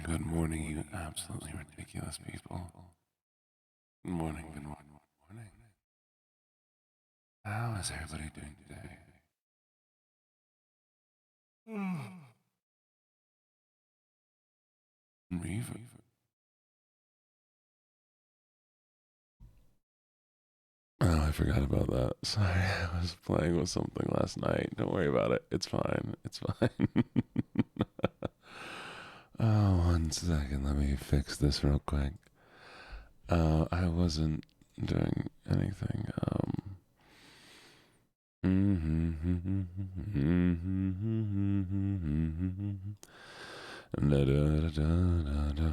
Good morning, you absolutely ridiculous people. Good morning, good morning, good morning. How is everybody doing today? Reaver. Oh, I forgot about that. Sorry, I was playing with something last night. Don't worry about it. It's fine. It's fine. Oh, 1 second. Let me fix this real quick. I wasn't doing anything. Da, da, da, da, da.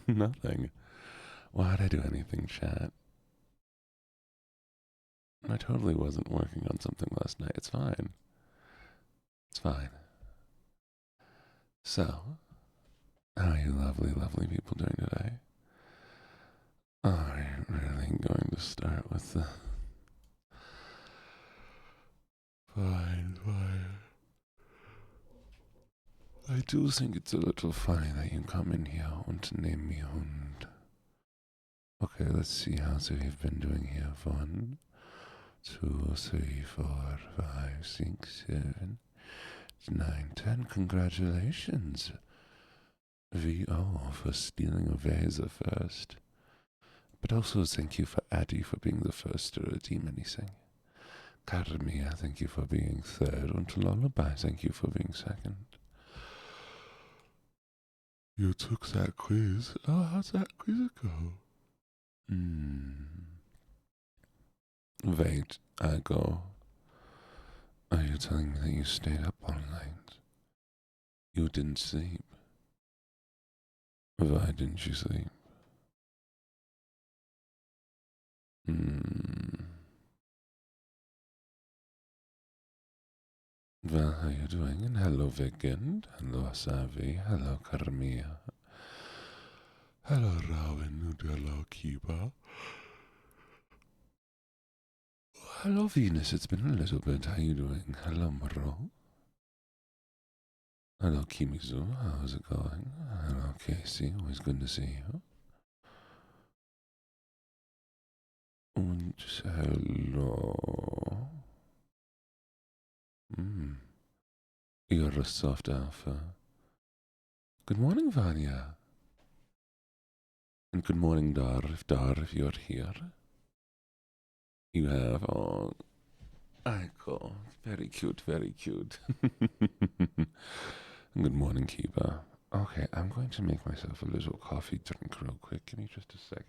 Nothing. Why'd I do anything, chat? I totally wasn't working on something last night. It's fine. It's fine. So, how are you lovely, lovely people doing today? I'm really going to start with the fine. I do think it's a little funny that you come in here and name me Hund. Okay, let's see how we've been doing here. 1, 2, 3, 4, 5, 6, 7, 9, 10. Congratulations, VO, for stealing a Vaser first. But also thank you for Addy for being the first to redeem anything. Carmia, thank you for being third. And Lullaby, thank you for being second. You took that quiz. Oh, how'd that quiz go? Wait, I go. Are you telling me that you stayed up all night? You didn't sleep. Why didn't you sleep? Well, how are you doing? And hello, Vigand. Hello, Savi. Hello, Carmia. Hello, Rowan. Hello, Kiba. Hello, Venus. It's been a little bit. How you doing? Hello, Moro. Hello, Kimizu. How's it going? Hello, Casey. Always good to see you. And hello. You're a soft alpha. Good morning, Vanya. And good morning, Dar, if you're here. You have, oh, Aiko. Very cute, very cute. Good morning, Kiba. Okay, I'm going to make myself a little coffee drink real quick. Give me just a second.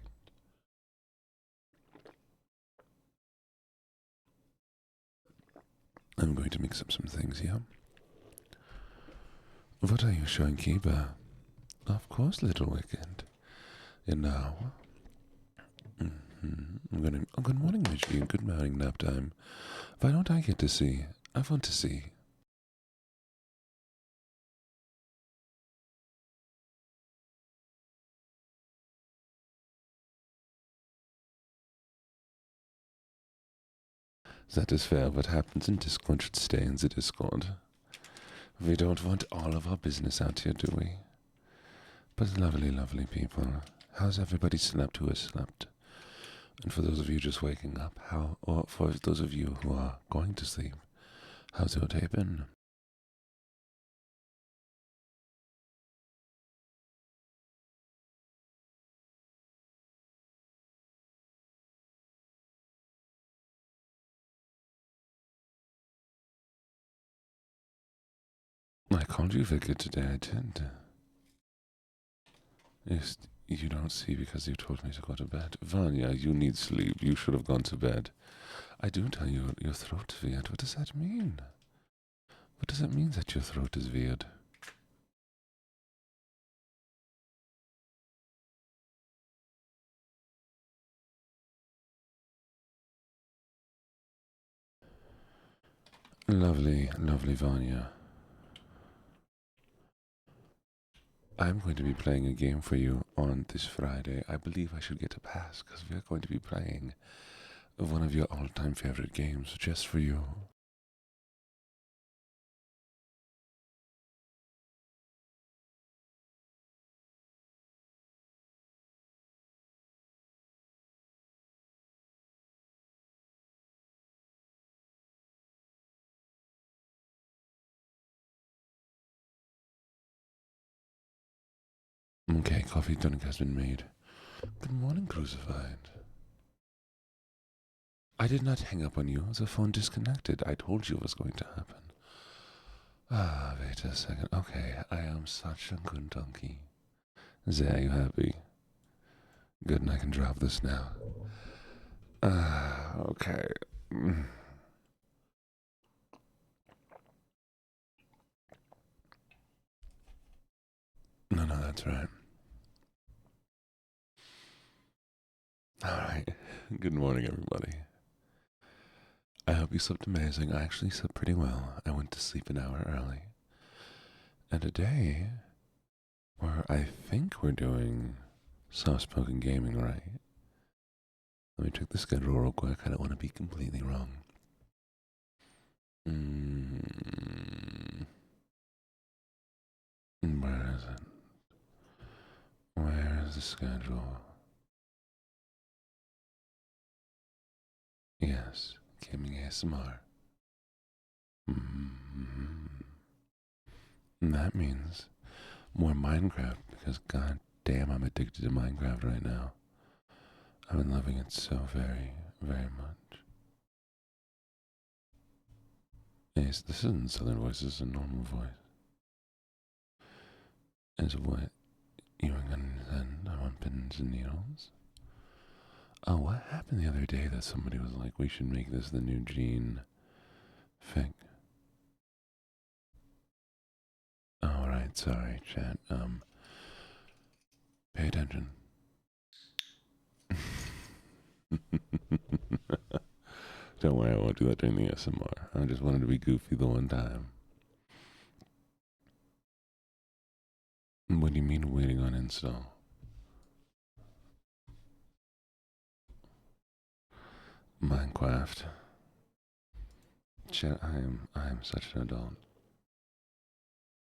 I'm going to mix up some things here. What are you showing, Kiba? Of course, little Wicked. And now, good morning, Richie, and good morning, nap time. Why don't I get to see? I want to see. That is fair. What happens in Discord should stay in the Discord. We don't want all of our business out here, do we? But lovely, lovely people. How's everybody slept who has slept? And for those of you just waking up, or for those of you who are going to sleep, how's your day been? I called you Vicar today, I did. Yes, you don't see because you told me to go to bed. Vanya, you need sleep. You should have gone to bed. I do tell you your throat is weird. What does that mean? What does it mean that your throat is weird? Lovely, lovely Vanya. I'm going to be playing a game for you on this Friday. I believe I should get a pass because we're going to be playing of one of your all-time favorite games just for you. Okay, coffee tonic has been made. Good morning, Crucified. I did not hang up on you. The phone disconnected. I told you it was going to happen. Ah, wait a second. Okay, I am such a good donkey. Are you happy? Good, and I can drop this now. Ah, okay. No, that's right. All right. Good morning, everybody. I hope you slept amazing. I actually slept pretty well. I went to sleep an hour early. And today, I think we're doing soft-spoken gaming, right? Let me check the schedule real quick. I don't want to be completely wrong. Where is it? Where is the schedule? Yes, gaming ASMR. That means more Minecraft, because god damn, I'm addicted to Minecraft right now. I've been loving it so very, very much. Yes, this isn't Southern voice, this is a normal voice. Is what you were gonna send? I want pins and needles. Oh, what happened the other day that somebody was like, we should make this the new Gene fic? Oh, right, sorry, chat. Pay attention. Don't worry, I won't do that during the SMR. I just wanted to be goofy the one time. What do you mean waiting on install? Minecraft. Chat, I am such an adult.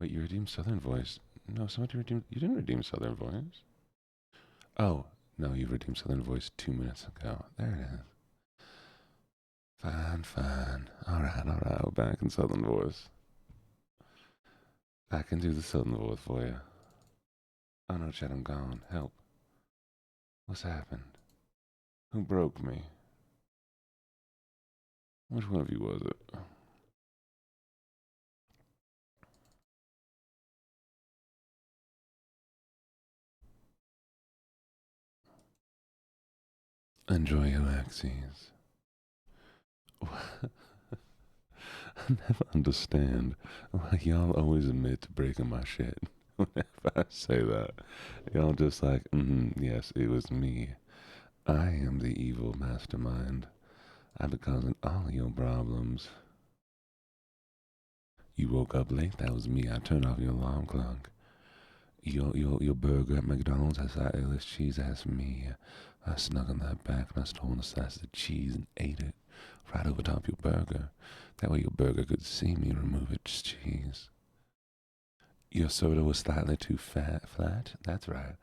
Wait, you redeemed Southern Voice? No, somebody redeemed. You didn't redeem Southern Voice. Oh, no, you redeemed Southern Voice 2 minutes ago. There it is. Fine. Alright, we're back in Southern Voice. I can do the Southern Voice for you. Oh no, chat, I'm gone. Help. What's happened? Who broke me? Which one of you was it? Enjoy your Axes. I never understand why y'all always admit to breaking my shit. Whenever I say that, y'all just like, yes, it was me. I am the evil mastermind. I've been causing all your problems. You woke up late, that was me. I turned off your alarm clock. Your burger at McDonald's has that A-list cheese, that's me. I snuck in that back and I stole a slice of cheese and ate it right over top your burger. That way your burger could see me remove its cheese. Your soda was slightly too flat? That's right.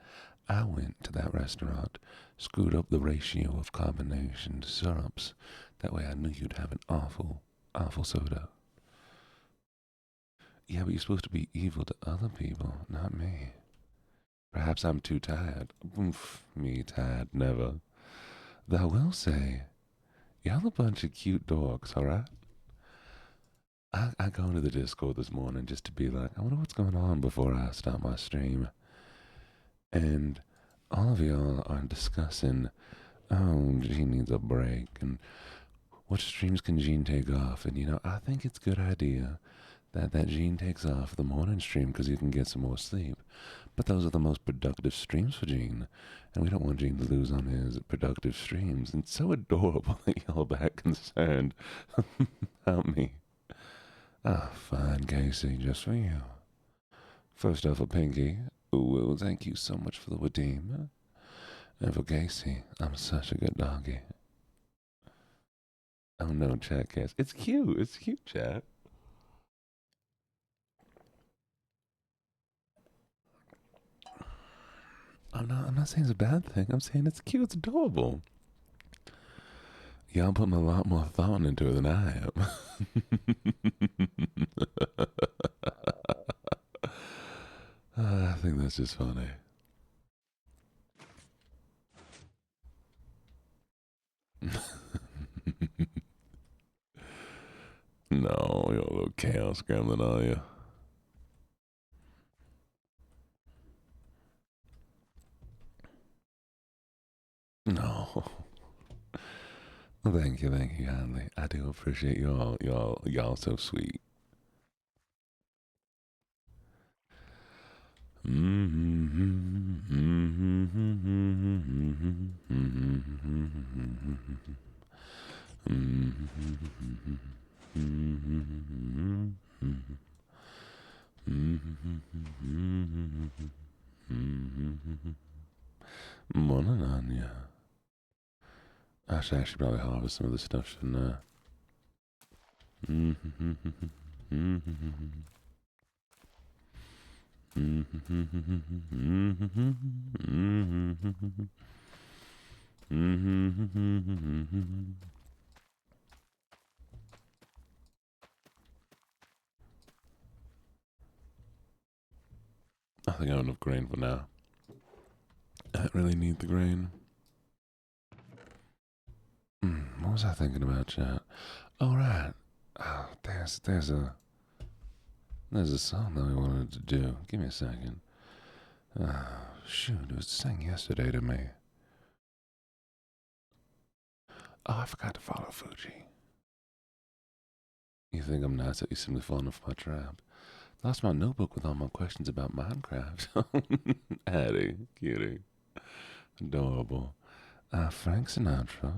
I went to that restaurant, screwed up the ratio of combination syrups. That way I knew you'd have an awful, awful soda. Yeah, but you're supposed to be evil to other people, not me. Perhaps I'm too tired. Oof, me tired, never. Though I will say, y'all a bunch of cute dogs, alright? I go into the Discord this morning just to be like, I wonder what's going on before I start my stream. And all of y'all are discussing, oh, Gene needs a break, and what streams can Gene take off? And I think it's a good idea that Gene takes off the morning stream because he can get some more sleep. But those are the most productive streams for Gene, and we don't want Gene to lose on his productive streams. And it's so adorable that y'all are that concerned about me. Ah, fine, Casey, just for you. First off, a Pinky. Well, thank you so much for the redeem. And for Casey, I'm such a good doggy. Oh no, chat cast. It's cute. It's cute, chat. I'm not saying it's a bad thing. I'm saying it's cute. It's adorable. Y'all putting a lot more thought into it than I am. I think that's just funny. No, you're a little chaos gremlin, are you? No. Thank you, kindly. I do appreciate y'all so sweet. Morning, Anya. I should actually probably harvest some of this stuff, shouldn't I? I think I have enough grain for now. I don't really need the grain. What was I thinking about, chat? Oh, right. Oh, there's a song that we wanted to do. Give me a second. Shoot, it was sang yesterday to me. Oh, I forgot to follow Fuji. You think I'm nuts that you simply fallen off my trap? Lost my notebook with all my questions about Minecraft. Addie, cutie. Adorable. Frank Sinatra.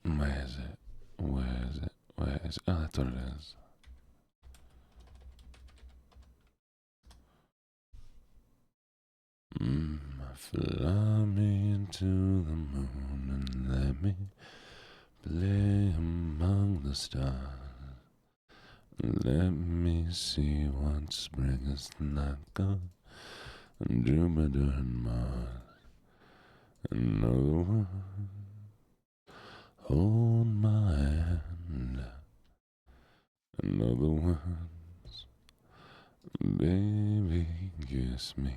Where is it? Where is it? Where is it? Oh, that's what it is. Fly me into the moon and let me play among the stars. Let me see what spring is like on Jupiter and Mars. In other words, hold my hand. In other words, baby, kiss me.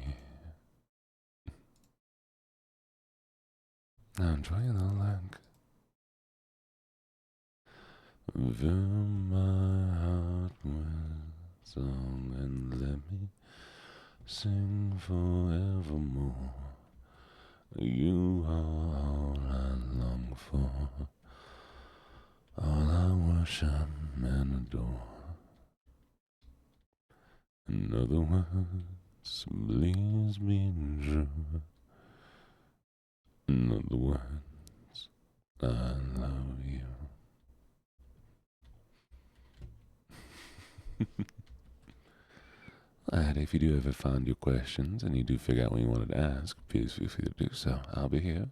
Now enjoy the luck. Fill my heart with song and let me sing forevermore. You are all I long for, all I worship and adore. In other words, please be true. In other words, I love you. And if you do ever find your questions and you do figure out what you wanted to ask, please feel free to do so. I'll be here.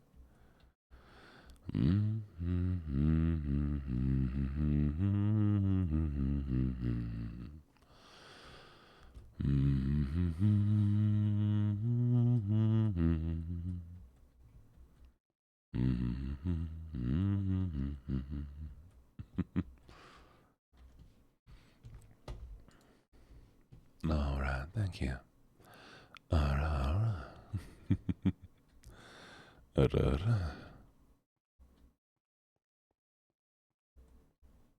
All right, thank you. All right.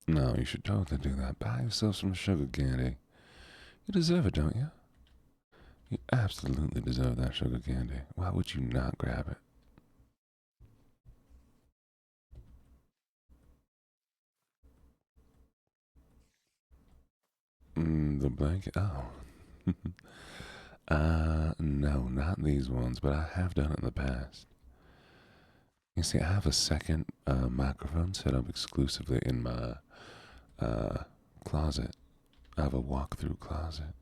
No, you should totally do that. Buy yourself some sugar candy. You deserve it, don't you? You absolutely deserve that sugar candy. Why would you not grab it? The blanket? Oh. No, not these ones, but I have done it in the past. You see, I have a second microphone set up exclusively in my closet. I have a walk-through closet.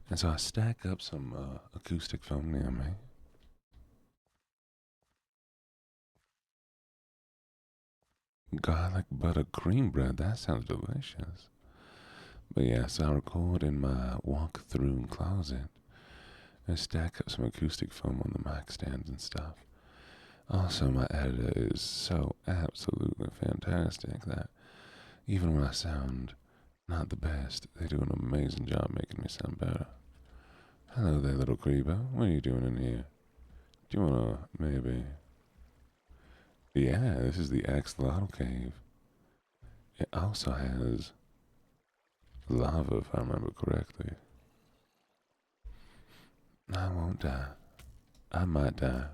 And so I stack up some acoustic foam near me. garlic butter cream bread. That sounds delicious. But yes, I'll record in my walk-through closet and stack up some acoustic foam on the mic stands and stuff. Also, my editor is so absolutely fantastic that even when I sound not the best, they do an amazing job making me sound better. Hello there, little creeper. What are you doing in here? Do you wanna maybe... Yeah, this is the Axolotl Cave. It also has lava, if I remember correctly. I won't die. I might die.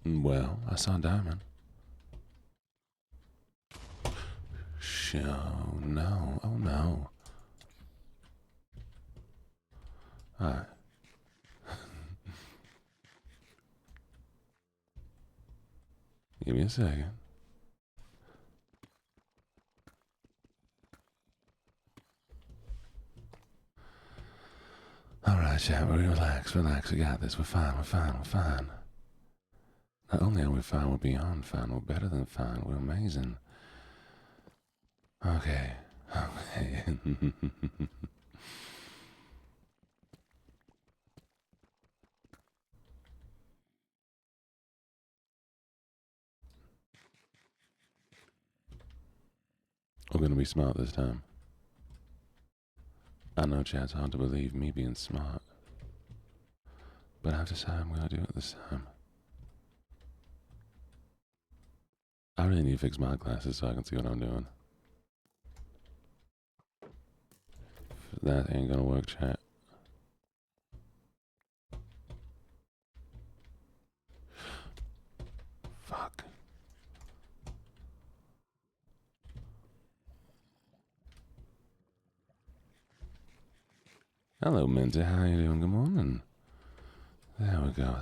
Well, I saw a diamond. Oh no, oh no. Alright. Give me a second. Alright, chat, relax. We got this. We're fine. Not only are we fine, we're beyond fine. We're better than fine. We're amazing. Okay. We're gonna be smart this time. I know, chat, it's hard to believe me being smart. But I've decided I'm gonna do it this time. I really need to fix my glasses so I can see what I'm doing. That ain't gonna work, chat. Fuck. Hello, Minty. How you doing? Good morning. There we go.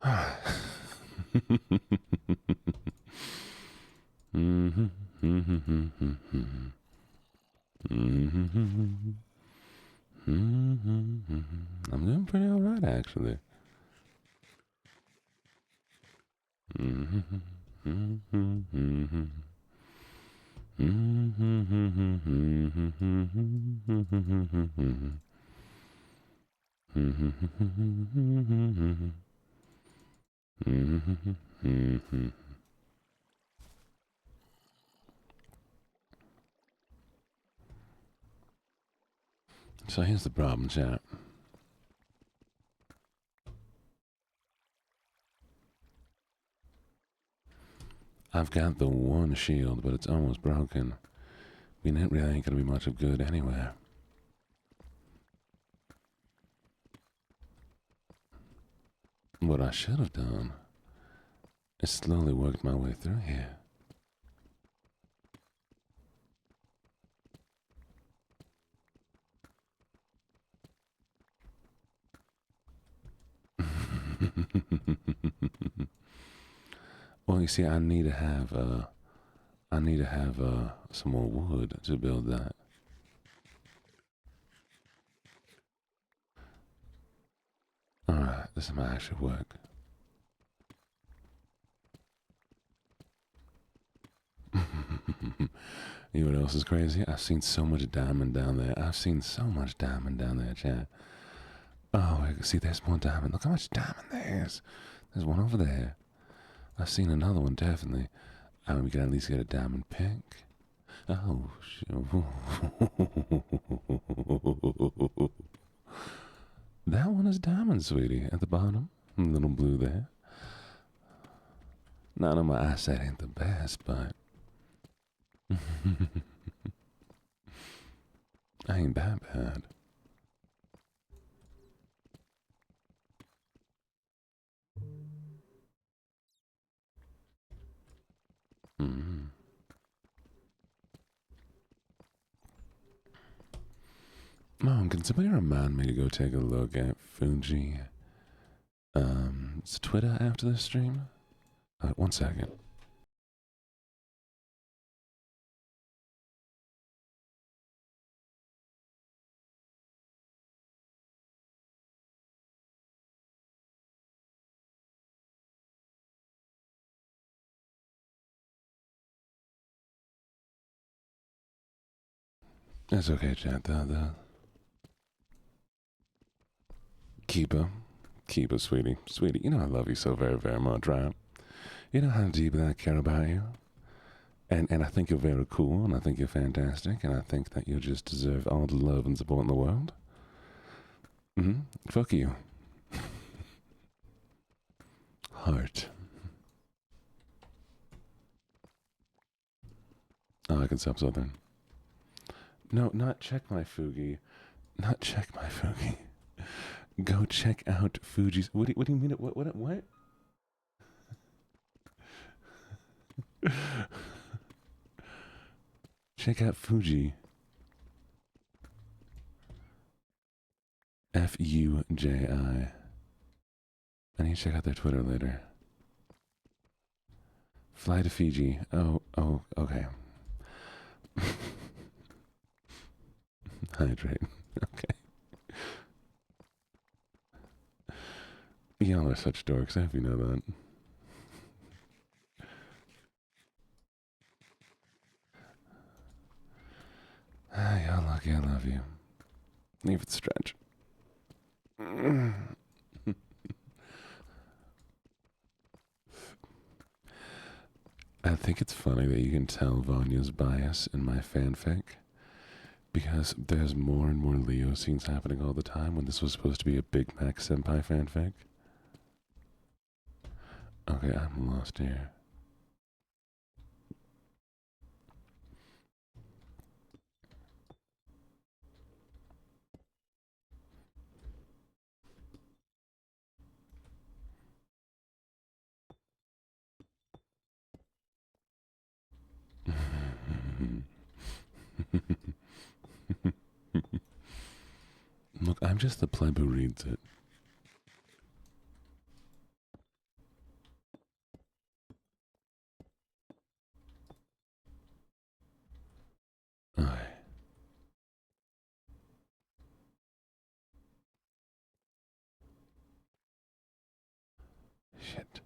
Alright. I'm doing pretty alright, actually. So here's the problem, chat. I've got the one shield, but it's almost broken. I mean, it really ain't gonna be much of good anywhere. What I should have done is slowly worked my way through here. Well, you see, I need to have some more wood to build that. Alright, this might actually work. You know what else is crazy? I've seen so much diamond down there. Chat. Oh, see, there's more diamond. Look how much diamond there is. There's one over there. I've seen another one, definitely. We can at least get a diamond pink. Oh, that one is diamond, sweetie, at the bottom. Little blue there. Not on my eyesight ain't the best, but I ain't that bad. Mm. Mom, can somebody remind me to go take a look at Fuji? Is Twitter after the stream? 1 second. It's okay, chat. Keeper, sweetie. Sweetie, you know I love you so very, very much, right? You know how deeply I care about you. And I think you're very cool, and I think you're fantastic, and I think that you just deserve all the love and support in the world. Fuck you. Heart. Oh, I can stop Southern. No, not check my Fugi. Not check my Fugi. Go check out Fuji's. What do you mean? What? Check out Fuji. Fuji. I need to check out their Twitter later. Fly to Fiji. Oh, okay. Hydrate. Okay. Y'all are such dorks. I hope you know that. Y'all lucky I love you. Leave it stretch. I think it's funny that you can tell Vanya's bias in my fanfic, because there's more and more Leo scenes happening all the time when this was supposed to be a Big Mac Senpai fanfic. Okay, I'm lost here. Look, I'm just the pleb who reads it. Aye. Shit.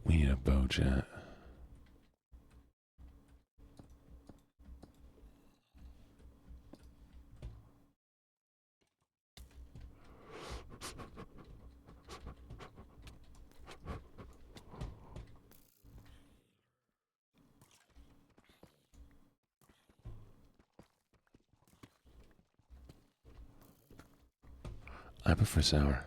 We need a bow, chat. I prefer sour.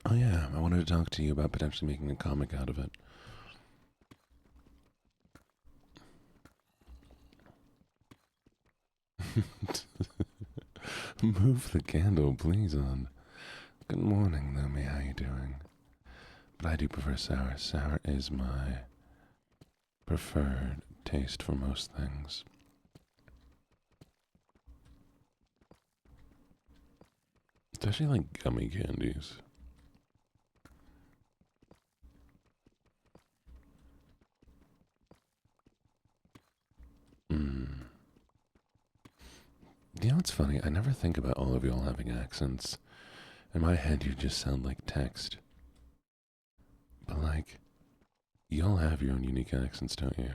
Oh yeah, I wanted to talk to you about potentially making a comic out of it. Move the candle, please, on. Good morning, Lumi. How you doing? But I do prefer sour. Sour is my preferred taste for most things. Especially like gummy candies. You know what's funny? I never think about all of y'all having accents. In my head, you just sound like text. But like, y'all have your own unique accents, don't you?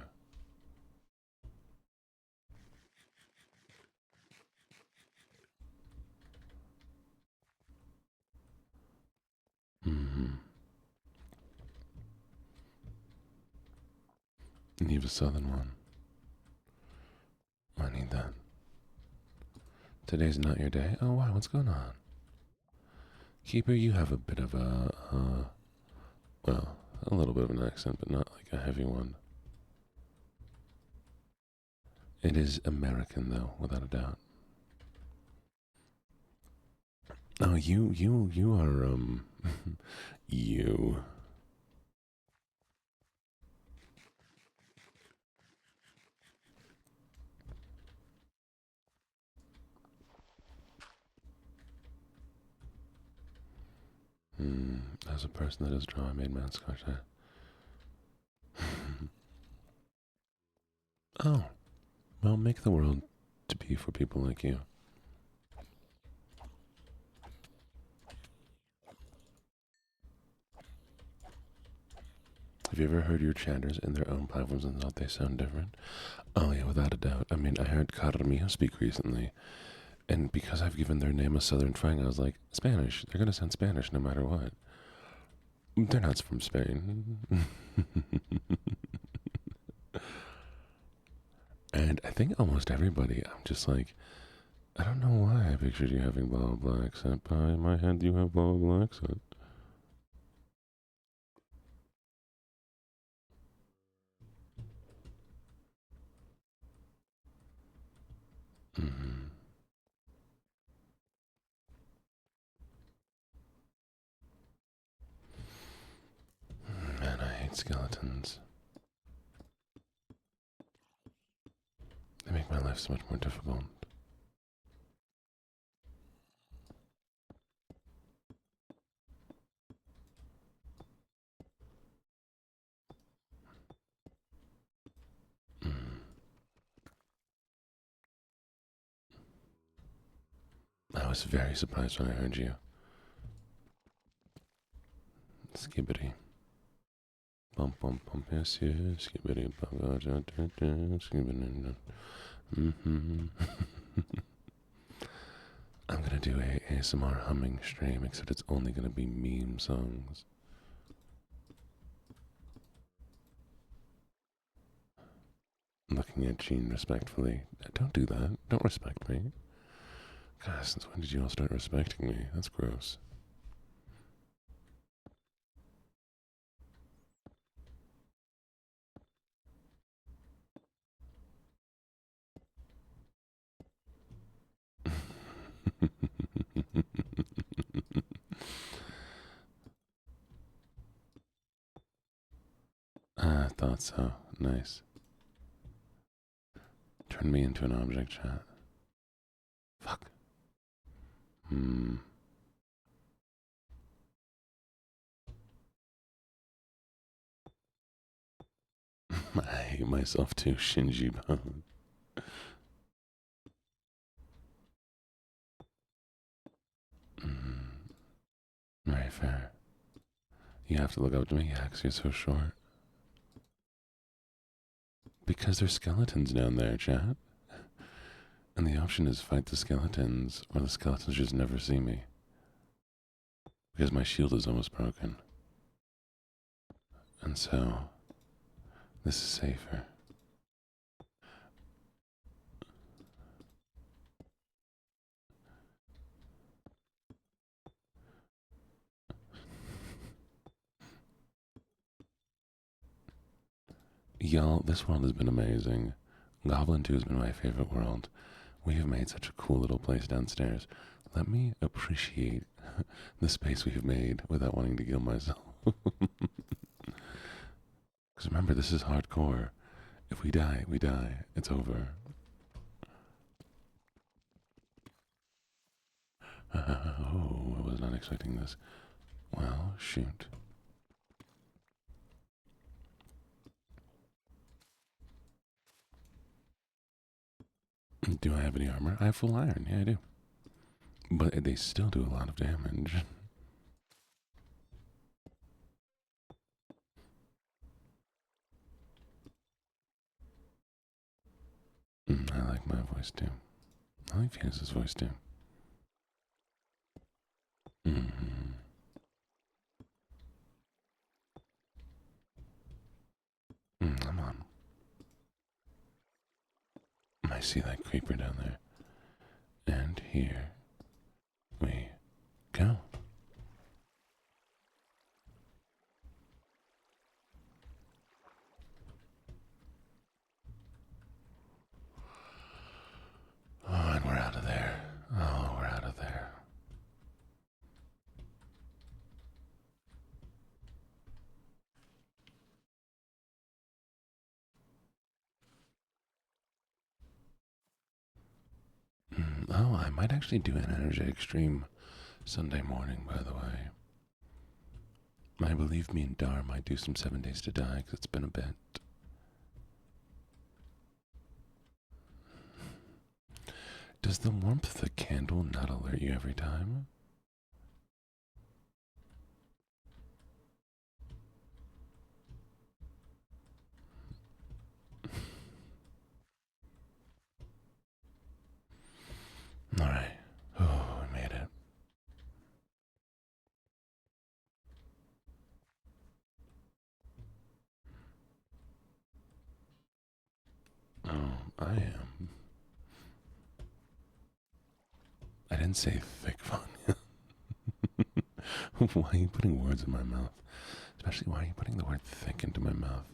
You have a southern one. I need that. Today's not your day? Oh, wow, what's going on? Keeper, you have a bit of a, well, a little bit of an accent, but not like a heavy one. It is American, though, without a doubt. Oh, you are, you. As a person that does draw, I made mascot. Oh, well, make the world to be for people like you. Have you ever heard your chatters in their own platforms and thought they sound different? Oh yeah, without a doubt. I mean, I heard Carmio speak recently, and because I've given their name a southern twang, I was like, Spanish. They're gonna sound Spanish no matter what. They're not from Spain. And I think almost everybody, I'm just like, I don't know why I pictured you having blah blah blah accent, but in my head you have blah blah blah accent. Mm-hmm. Man, I hate skeletons. They make my life so much more difficult. Mm. I was very surprised when I heard you. Skibbity. Bump bump bump yes yes. Skibbity bump skibbity. Mm-hmm. I'm gonna do a ASMR humming stream, except it's only gonna be meme songs. Looking at Gene respectfully. Don't do that. Don't respect me. God, since when did you all start respecting me? That's gross. I thought so. Nice. Turn me into an object, chat. Fuck. I hate myself too, Shinji Bone. Very fair. You have to look up to me, yeah, 'cause you're so short. Because there's skeletons down there, chat. And the option is fight the skeletons, or the skeletons just never see me. Because my shield is almost broken. And so, this is safer. Y'all, this world has been amazing. Goblin 2 has been my favorite world. We have made such a cool little place downstairs. Let me appreciate the space we have made without wanting to kill myself. Because remember, this is hardcore. If we die, we die. It's over. Oh, I was not expecting this. Well, shoot. Do I have any armor? I have full iron. Yeah, I do. But they still do a lot of damage. I like my voice too. I like Venus's voice too. Mm-hmm. I'm on. here we go. Oh, and we're out of there. Oh, we're out of there. Oh, I might actually do an energetic stream Sunday morning, by the way. I believe me and Dar might do some 7 Days to Die, because it's been a bit. Does the warmth of the candle not alert you every time? Alright. Oh, we made it. Oh, I am. I didn't say thick, Vanya. Why are you putting words in my mouth? Especially, why are you putting the word thick into my mouth?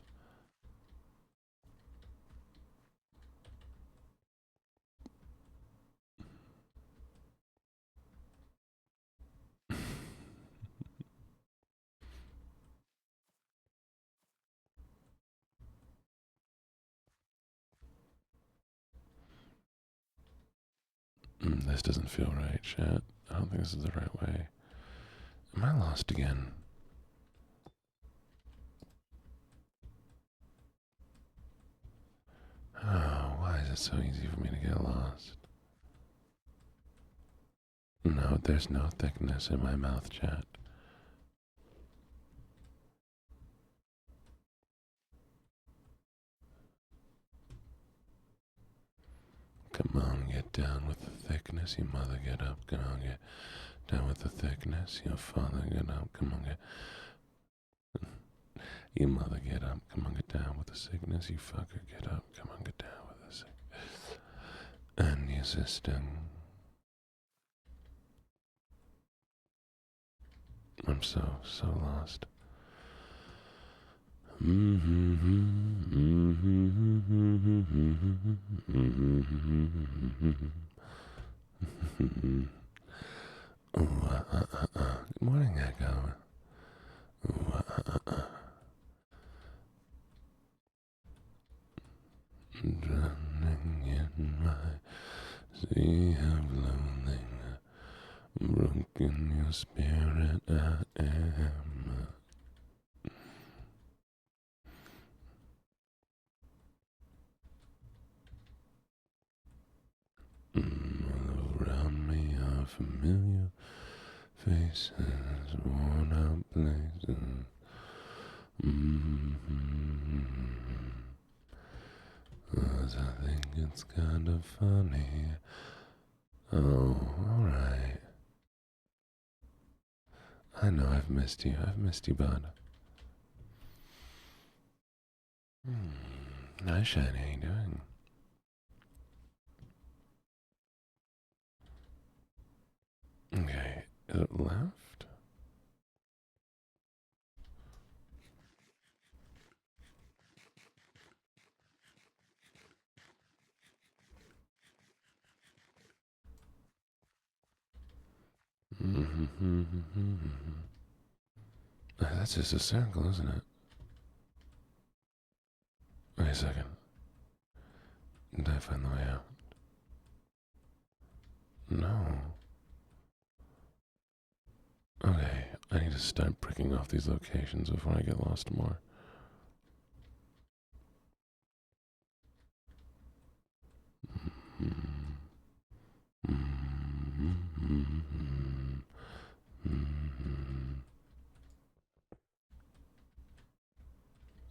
This doesn't feel right, chat. I don't think this is the right way. Am I lost again? Oh, why is it so easy for me to get lost? No, there's no thickness in my mouth, chat. Come on, get down with the thickness, you mother, get up. Come on, get down with the thickness, your father, get up. Come on, get... You mother, get up. Come on, get down with the sickness, you fucker, get up. Come on, get down with the sickness. And your sister. I'm so lost. Good morning, Echo. Drowning in my sea of loathing, broken your spirit I am. All around me are familiar faces, worn out places. Cause I think it's kind of funny. Oh, alright. I know I've missed you, bud. Hi, Shiny, how you doing? Okay, is it left? That's just a circle, isn't it? Wait a second. Did I find the way out? No. Okay, I need to start pricking off these locations before I get lost more.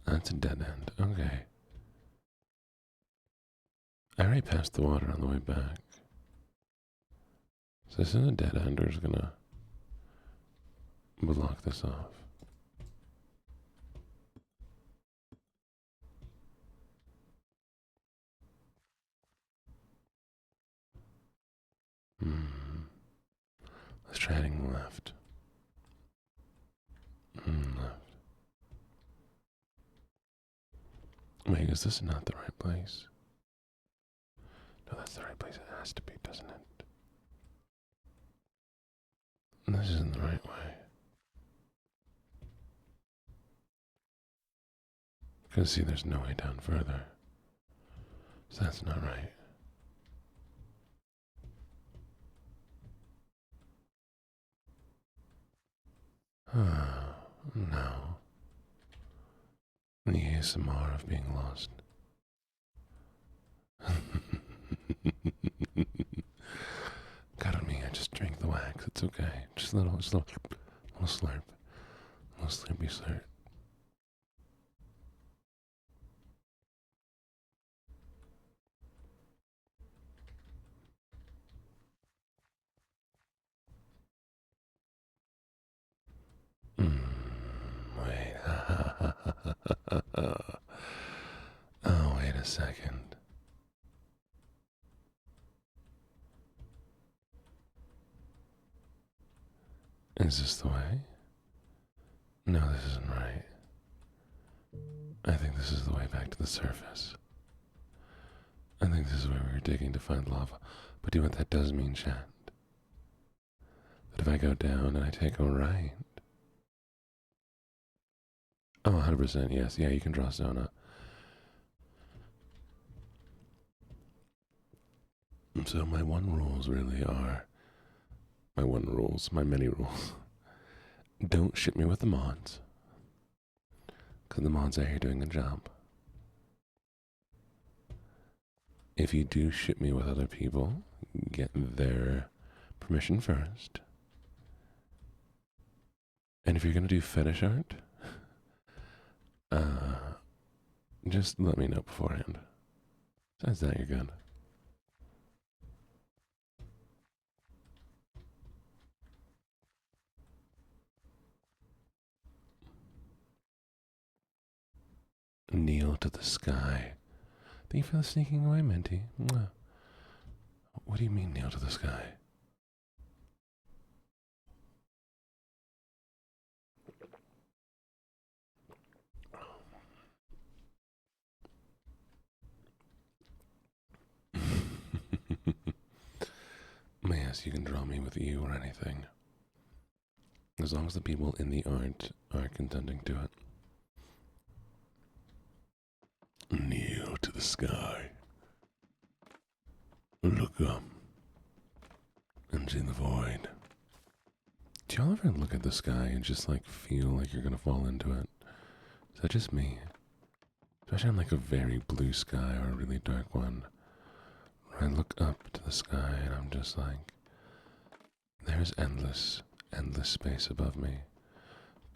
That's a dead end. Okay. I already passed the water on the way back. So this is a dead end, or is gonna block this off. Let's try heading left. Left. Wait, is this not the right place? No, that's the right place. It has to be, doesn't it? This isn't the right way. Because, see, there's no way down further. So that's not right. No. The ASMR of being lost. God on me, I just drank the wax. It's okay. Just a little slurp. A little slurpy slurp. Wait. Oh, wait a second. Is this the way? No, this isn't right. I think this is the way back to the surface. I think this is where we were digging to find lava. But do you know what that does mean, chat? That if I go down and I take a right. Oh, 100%, yes. Yeah, you can draw stone. So my rules really are... my many rules. Don't ship me with the mods. Because the mods are here doing a job. If you do ship me with other people, get their permission first. And if you're going to do fetish art, just let me know beforehand. Besides that, you're good. Kneel to the sky. Thank you for the sneaking away, Minty. What do you mean, kneel to the sky? Yes, you can draw me with you or anything. As long as the people in the art are consenting to it. Kneel to the sky. Look up and see the void. Do y'all ever look at the sky and just like feel like you're gonna fall into it? Is that just me? Especially on like a very blue sky or a really dark one. I look up to the sky and I'm just like, there's endless space above me,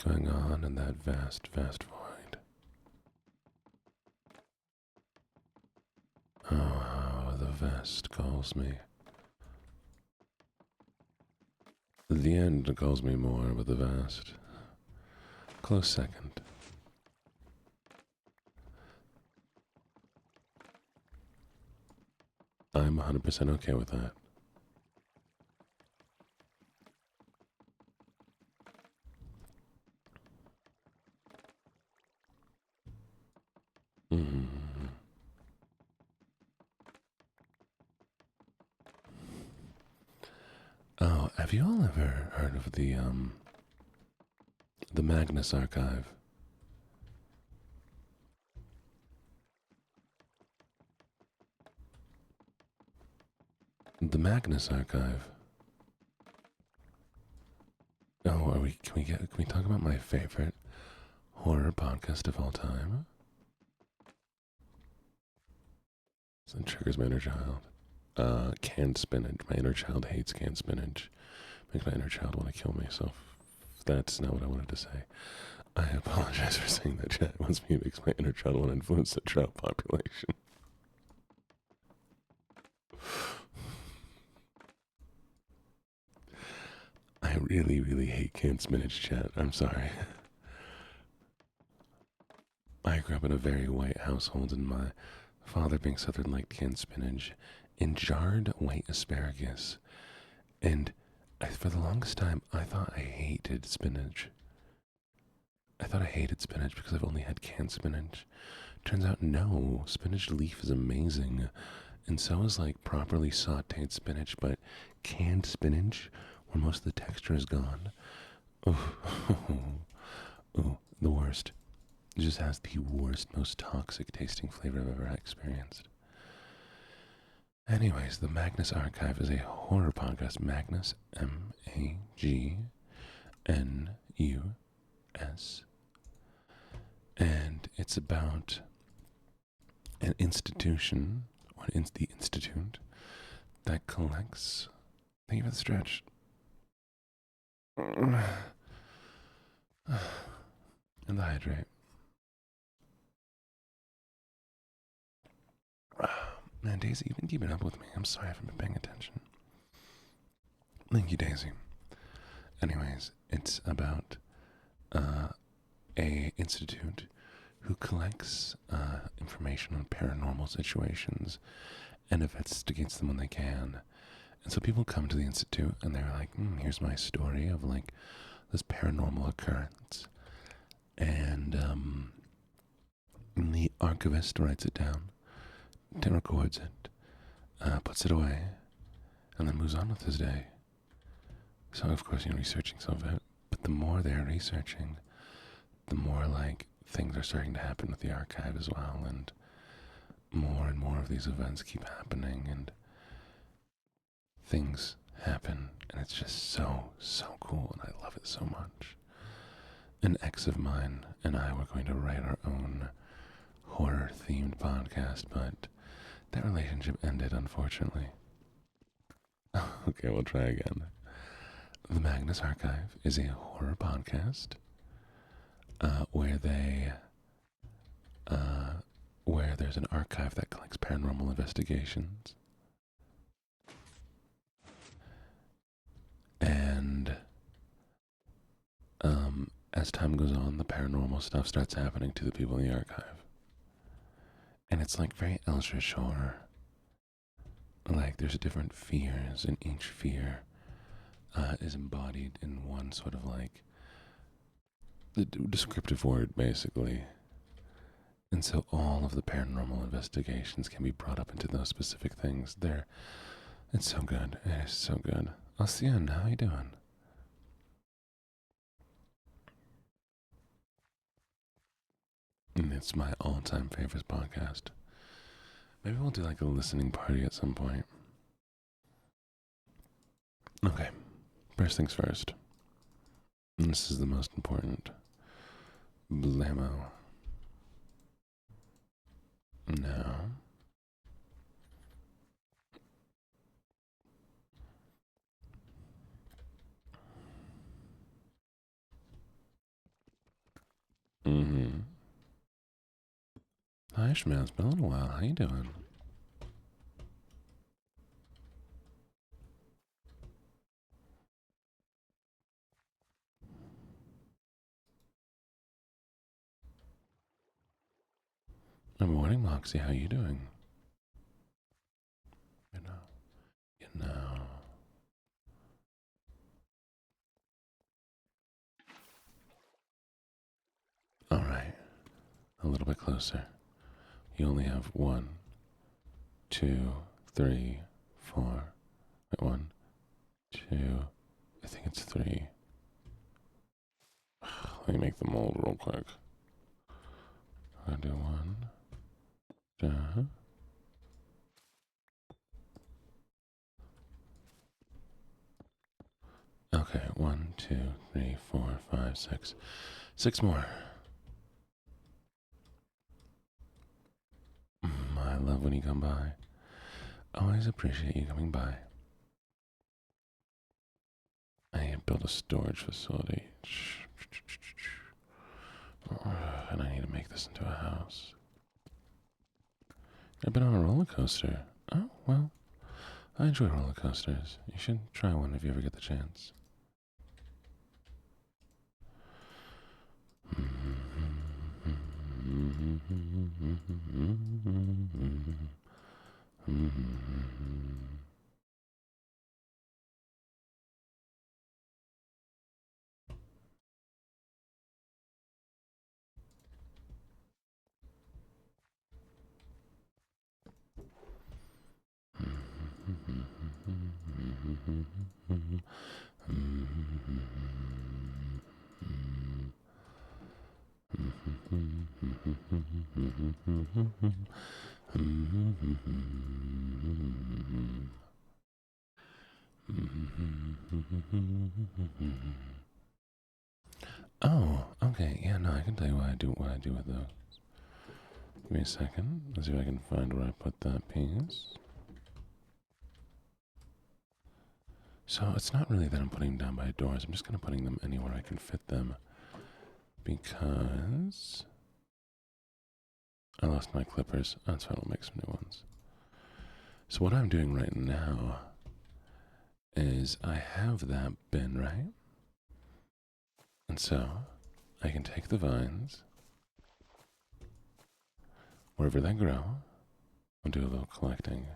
going on in that vast void. Oh, how the vast calls me. The end calls me more, but the vast, close second. I'm 100% okay with that. Oh, have you all ever heard of the Magnus Archive? The Magnus Archive. Oh, can we talk about my favorite horror podcast of all time? So it triggers my inner child. Canned spinach. My inner child hates canned spinach. Makes my inner child want to kill me, so that's not what I wanted to say. I apologize for saying that, chat. Wants me to make my inner child want to influence the trout population. I really hate canned spinach, chat. I'm sorry. I grew up in a very white household, and my father being Southern liked canned spinach and jarred white asparagus. And for the longest time, I thought I hated spinach. I thought I hated spinach because I've only had canned spinach. Turns out, no, spinach leaf is amazing. And so is like properly sauteed spinach, but canned spinach, where most of the texture is gone. Oh, oh, the worst. It just has the worst, most toxic tasting flavor I've ever experienced. Anyways, the Magnus Archive is a horror podcast. Magnus, Magnus. And it's about an institution, or the institute, that collects. Thank you for the stretch. And the hydrate. Man, Daisy, you've been keeping up with me. I'm sorry I haven't been paying attention. Thank you, Daisy. Anyways, it's about a institute who collects information on paranormal situations and investigates them when they can. And so people come to the institute and they're like, here's my story of like this paranormal occurrence. And the archivist writes it down, records it, puts it away, and then moves on with his day. So of course, researching some of it, but the more they're researching, the more like things are starting to happen with the archive as well, and more of these events keep happening, and things happen, and it's just so cool, and I love it so much. An ex of mine and I were going to write our own horror-themed podcast, but that relationship ended, unfortunately. Okay, we'll try again. The Magnus Archive is a horror podcast where there's an archive that collects paranormal investigations. And as time goes on, the paranormal stuff starts happening to the people in the archive. And it's like very Eldritch horror. Like there's different fears, and each fear is embodied in one sort of like the descriptive word, basically. And so all of the paranormal investigations can be brought up into those specific things. It's so good. It is so good. Alcian, how you doing? And it's my all-time favorite podcast. Maybe we'll do like a listening party at some point. Okay, first things first. And this is the most important. Blammo. Now. Hi, Shmaz. It's been a little while. How you doing? Good morning, Moxie. How you doing? You know. All right. A little bit closer. You only have 1, 2, 3, 4. Wait, 1, 2. I think it's 3. Let me make the mold real quick. I'll do 1. Okay, 1, 2, 3, 4, 5, 6. 6 more. I love when you come by. Always appreciate you coming by. I built a storage facility. And I need to make this into a house. I've been on a roller coaster. Oh, well, I enjoy roller coasters. You should try one if you ever get the chance. Oh, okay. Yeah, no, I can tell you what I do with those. Give me a second. Let's see if I can find where I put that piece. So it's not really that I'm putting them down by doors. I'm just kind of putting them anywhere I can fit them. Because I lost my clippers. That's fine, I'll make some new ones. So what I'm doing right now is I have that bin, right? And so I can take the vines, wherever they grow, and do a little collecting.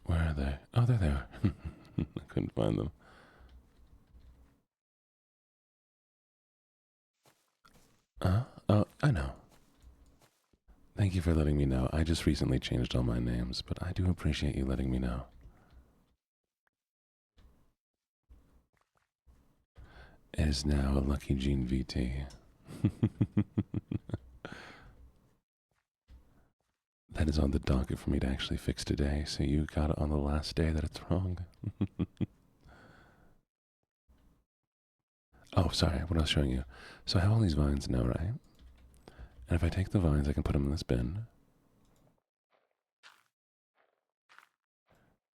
Where are they? Oh, there they are. I couldn't find them. Oh, I know. Thank you for letting me know. I just recently changed all my names, but I do appreciate you letting me know. It is now LuckyJene VT. That is on the docket for me to actually fix today, so you got it on the last day that it's wrong. Oh, sorry, what I was showing you. So I have all these vines now, right? And if I take the vines, I can put them in this bin.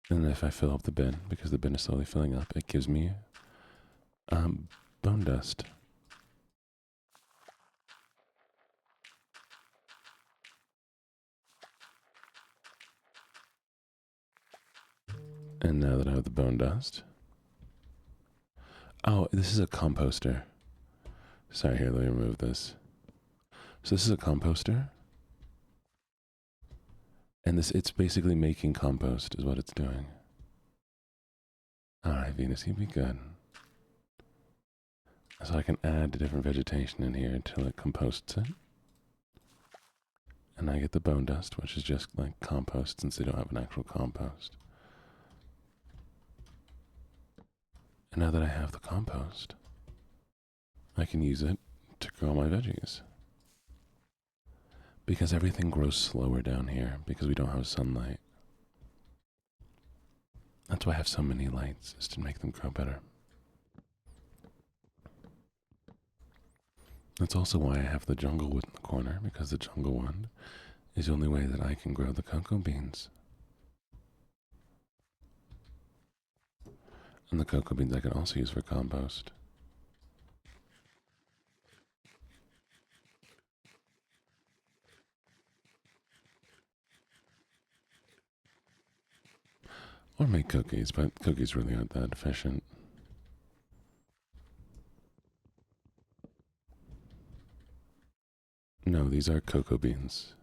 And then if I fill up the bin, because the bin is slowly filling up, it gives me bone dust. And now that I have the bone dust... Oh, this is a composter. Sorry, here, let me remove this. So this is a composter. And it's basically making compost is what it's doing. Alright, Venus, you'd be good. So I can add different vegetation in here until it composts it. And I get the bone dust, which is just like compost since they don't have an actual compost. And now that I have the compost, I can use it to grow my veggies. Because everything grows slower down here because we don't have sunlight. That's why I have so many lights, is to make them grow better. That's also why I have the jungle wood in the corner, because the jungle one is the only way that I can grow the cocoa beans. And the cocoa beans I can also use for compost. Or make cookies, but cookies really aren't that efficient. No, these are cocoa beans.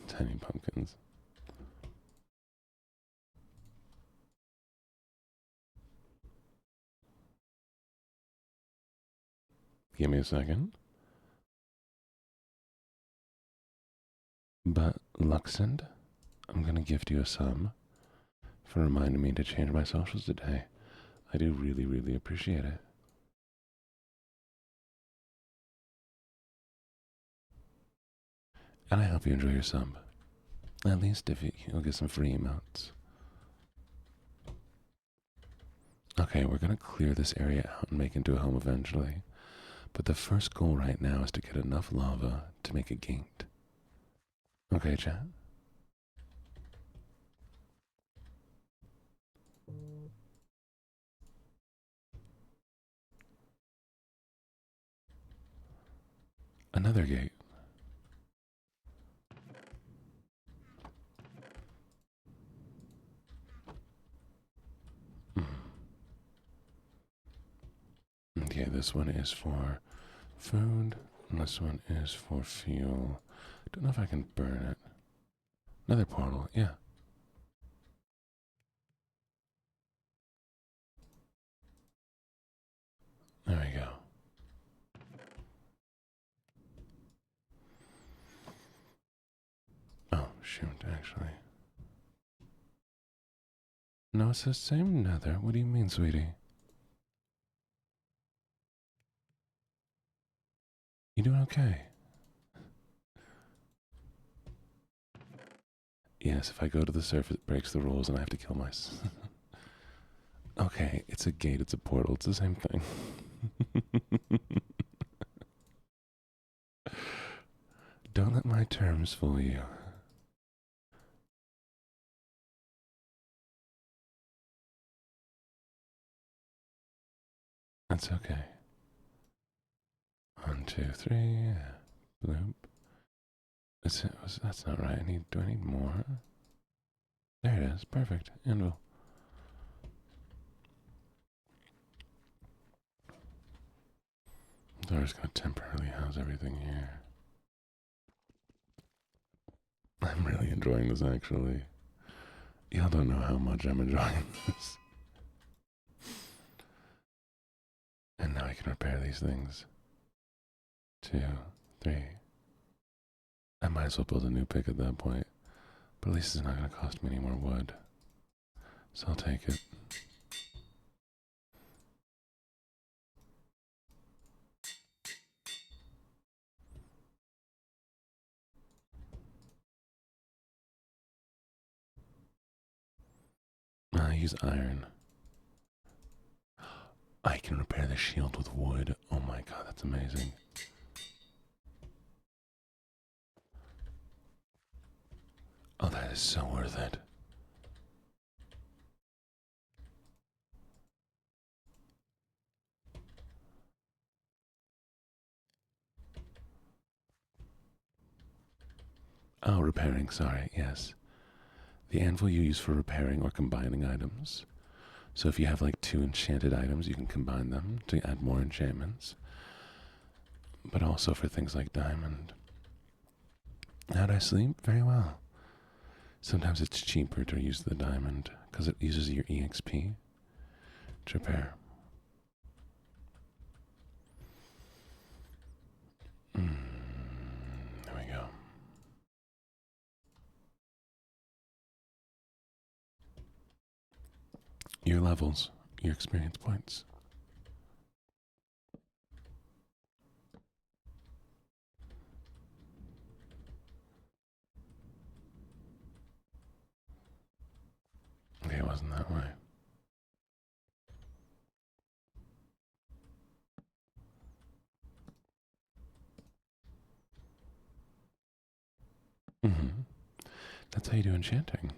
Tiny pumpkins. Give me a second. But, Luxand, I'm gonna gift you a sub for reminding me to change my socials today. I do really, really appreciate it. And I hope you enjoy your sub. At least if you'll get some free emotes. Okay, we're gonna clear this area out and make it into a home eventually. But the first goal right now is to get enough lava to make a gate. Okay, chat? Another gate. Okay, this one is for food, and this one is for fuel. Don't know if I can burn it. Another portal, yeah. There we go. Oh, shoot, actually. No, it's the same nether. What do you mean, sweetie? You doing okay? Yes, if I go to the surface, it breaks the rules and I have to kill myself. Okay, it's a gate, it's a portal, it's the same thing. Don't let my terms fool you. That's okay. 1, 2, 3. Bloop. That's not right. Do I need more? There it is. Perfect. Anvil. So I'm just gonna temporarily house everything here. I'm really enjoying this, actually. Y'all don't know how much I'm enjoying this. And now I can repair these things. 2, 3. I might as well build a new pick at that point. But at least it's not going to cost me any more wood. So I'll take it. I use iron. I can repair the shield with wood. Oh my god, that's amazing. Oh, that is so worth it. Oh, repairing, sorry, yes. The anvil you use for repairing or combining items. So if you have like 2 enchanted items, you can combine them to add more enchantments. But also for things like diamond. How'd I sleep? Very well. Sometimes it's cheaper to use the diamond because it uses your EXP to repair. There we go. Your levels, your experience points. Okay, it wasn't that way. That's how you do enchanting.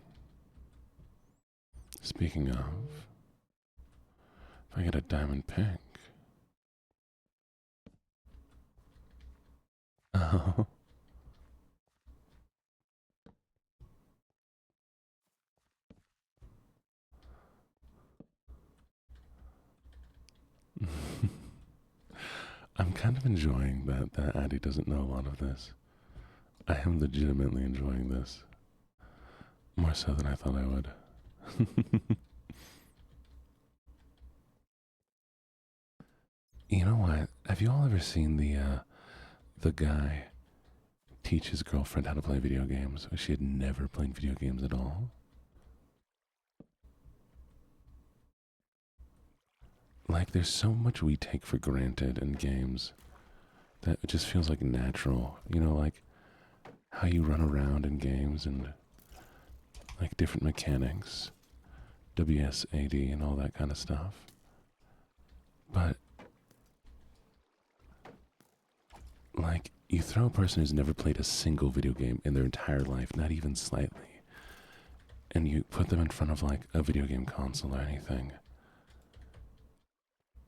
Speaking of, if I get a diamond pick. Oh. I'm kind of enjoying that Addy doesn't know a lot of this. I am legitimately enjoying this. More so than I thought I would. You know what? Have you all ever seen the guy teach his girlfriend how to play video games? She had never played video games at all. Like, there's so much we take for granted in games that it just feels like natural. You know, like how you run around in games and like different mechanics, WSAD and all that kind of stuff. But like, you throw a person who's never played a single video game in their entire life, not even slightly, and you put them in front of like a video game console or anything.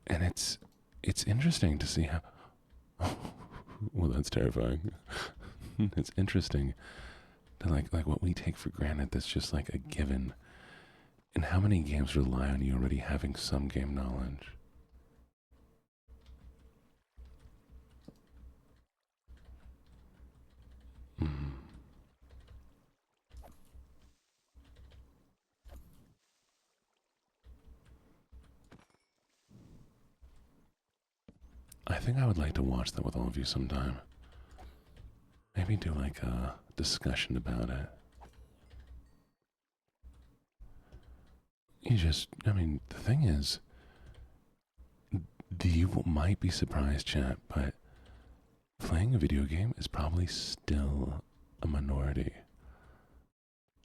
And it's interesting to see how well, that's terrifying. It's interesting to like what we take for granted that's just like a given. And how many games rely on you already having some game knowledge? I think I would like to watch that with all of you sometime. Maybe do like a discussion about it. I mean, the thing is, you might be surprised, chat, but playing a video game is probably still a minority.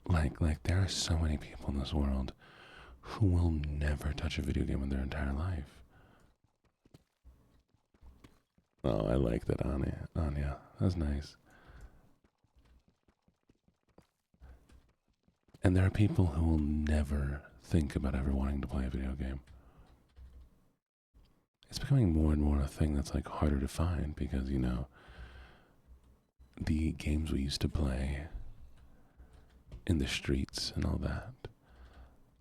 Like there are so many people in this world who will never touch a video game in their entire life. Oh, I like that, Anya. Anya, that's nice. And there are people who will never think about ever wanting to play a video game. It's becoming more and more a thing that's like harder to find because, you know, the games we used to play in the streets and all that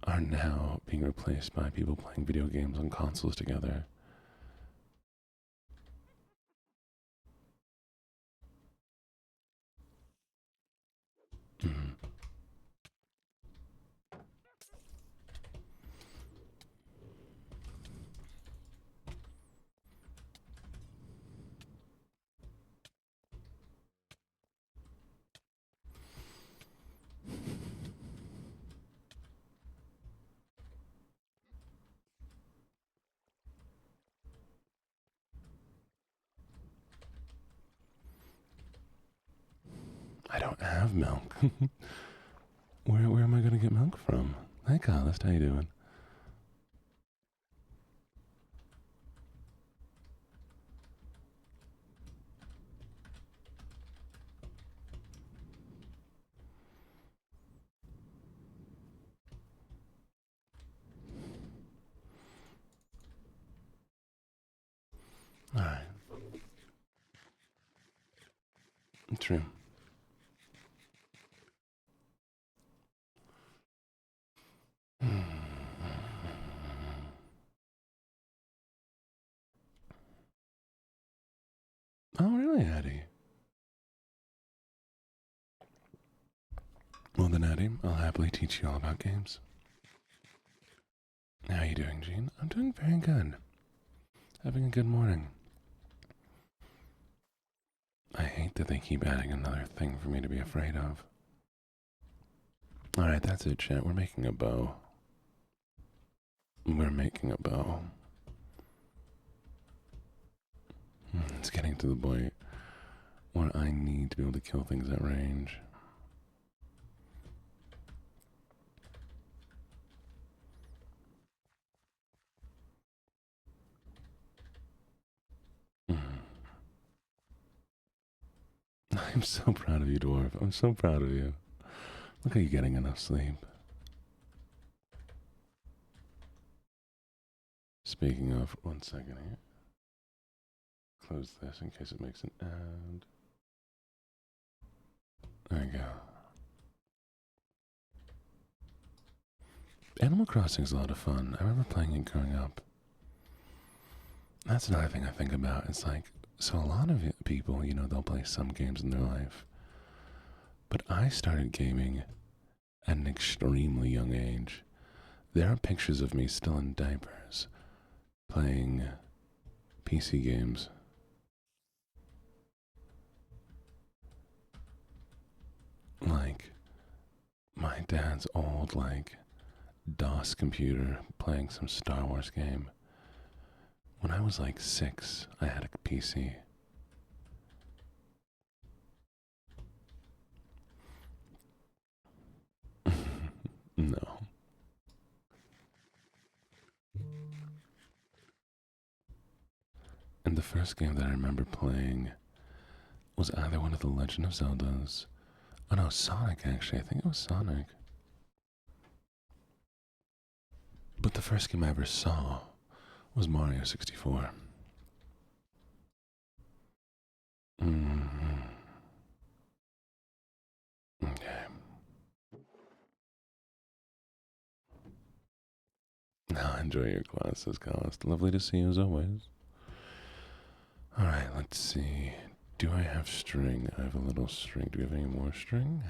are now being replaced by people playing video games on consoles together. Mm. I don't have milk. Where am I going to get milk from? Hey, Carlist, how you doing? All right. True. Oh, really, Addie? Well, then, Addie, I'll happily teach you all about games. How are you doing, Jean? I'm doing very good. Having a good morning. I hate that they keep adding another thing for me to be afraid of. Alright, that's it, chat. We're making a bow. We're making a bow. It's getting to the point where I need to be able to kill things at range. I'm so proud of you, Dwarf. I'm so proud of you. Look at you getting enough sleep. Speaking of, 1 second here. Close this in case it makes an ad. There you go. Animal Crossing is a lot of fun. I remember playing it growing up. That's another thing I think about. It's like, so a lot of people, you know, they'll play some games in their life. But I started gaming at an extremely young age. There are pictures of me still in diapers playing PC games. Like my dad's old, like, DOS computer playing some Star Wars game. When I was like 6, I had a PC. No. And the first game that I remember playing was either one of the Legend of Zeldas. Oh no, Sonic actually. I think it was Sonic. But the first game I ever saw was Mario 64. Mm-hmm. Okay. Now enjoy your classes, Calist. Lovely to see you as always. Alright, let's see. Do I have string? I have a little string. Do we have any more string?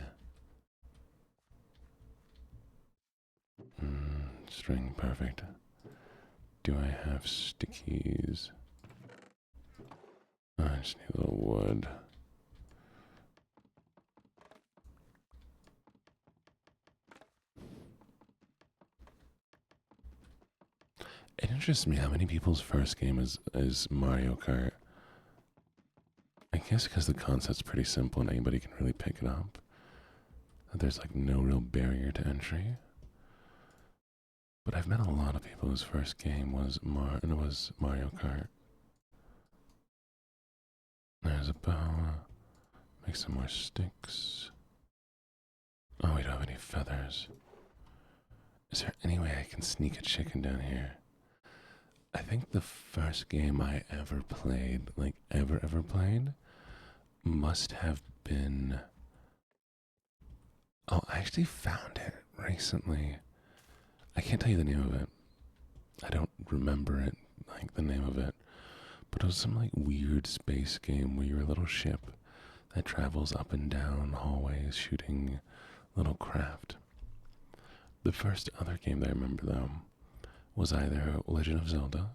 String, perfect. Do I have stickies? I just need a little wood. It interests me how many people's first game is Mario Kart. I guess because the concept's pretty simple and anybody can really pick it up. There's like no real barrier to entry. But I've met a lot of people whose first game was Mario Kart. There's a bow. Make some more sticks. Oh, we don't have any feathers. Is there any way I can sneak a chicken down here? I think the first game I ever played, like ever played, must have been... Oh, I actually found it recently. I can't tell you the name of it. I don't remember it, like the name of it. But it was some like weird space game where you're a little ship that travels up and down hallways shooting little craft. The first other game that I remember though was either Legend of Zelda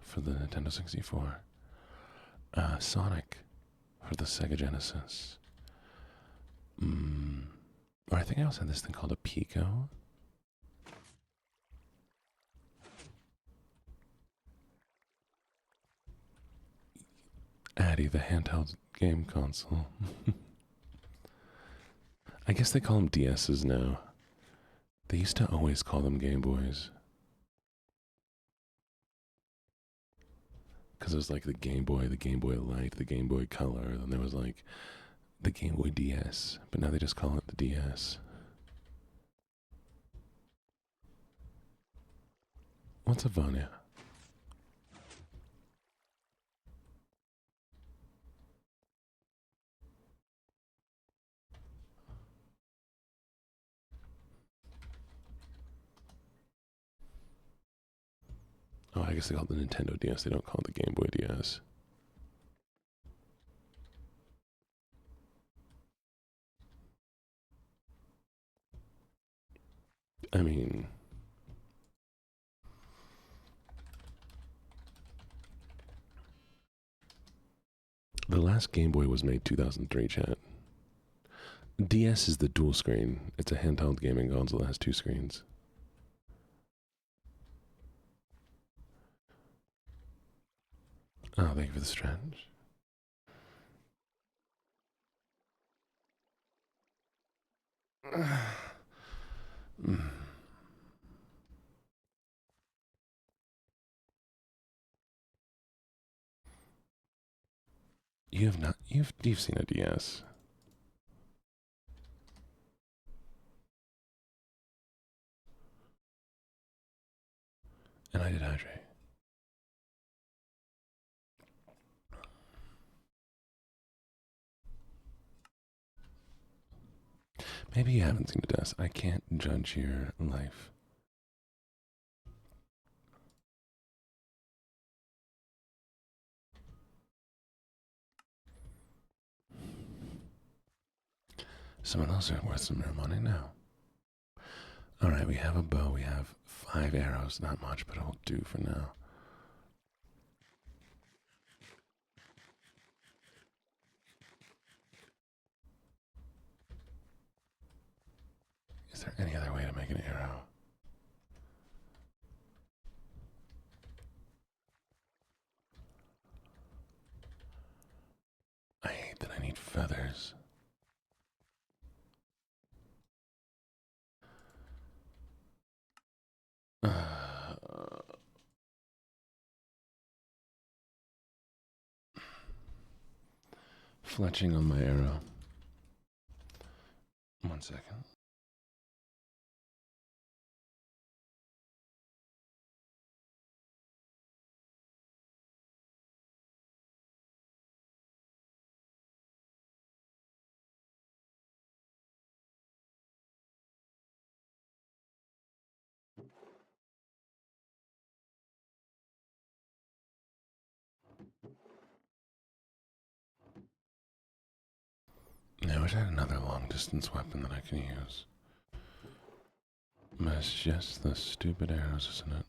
for the Nintendo 64, Sonic for the Sega Genesis, or I think I also had this thing called a Pico. Addy, the handheld game console. I guess they call them DSs now. They used to always call them Game Boys. Because it was like the Game Boy Light, the Game Boy Color, and then there was like the Game Boy DS. But now they just call it the DS. What's up, Vanya? Oh, I guess they call it the Nintendo DS. They don't call it the Game Boy DS. I mean... The last Game Boy was made 2003, chat. DS is the dual screen. It's a handheld gaming console that has two screens. Oh, thank you for the stretch. You have not. You've seen a DS. And I did hydrate. Maybe you haven't seen a DS. I can't judge your life. Someone else is worth some more money now. Alright, we have a bow. We have 5 arrows. Not much, but it'll do for now. Is there any other way to make an arrow? I hate that I need feathers. Fletching on my arrow. 1 second. I wish I had another long distance weapon that I can use. But it's just the stupid arrows, isn't it?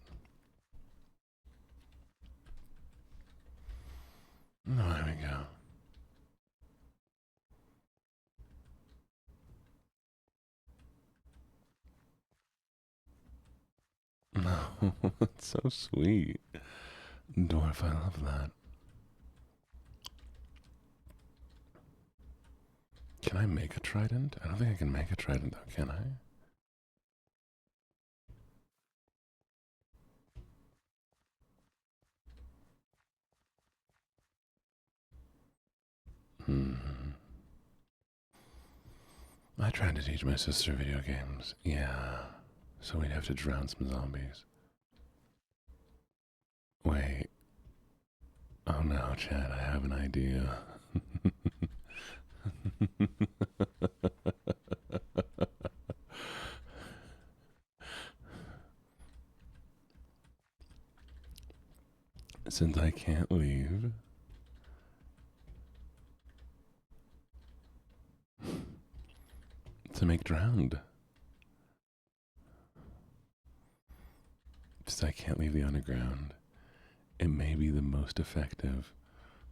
No, I we go. No, it's so sweet. Dwarf, I love that. Can I make a trident? I don't think I can make a trident though, can I? I tried to teach my sister video games. Yeah. So we'd have to drown some zombies. Wait. Oh no, Chad, I have an idea. Since I can't leave, to make drowned. Since I can't leave the underground, it may be the most effective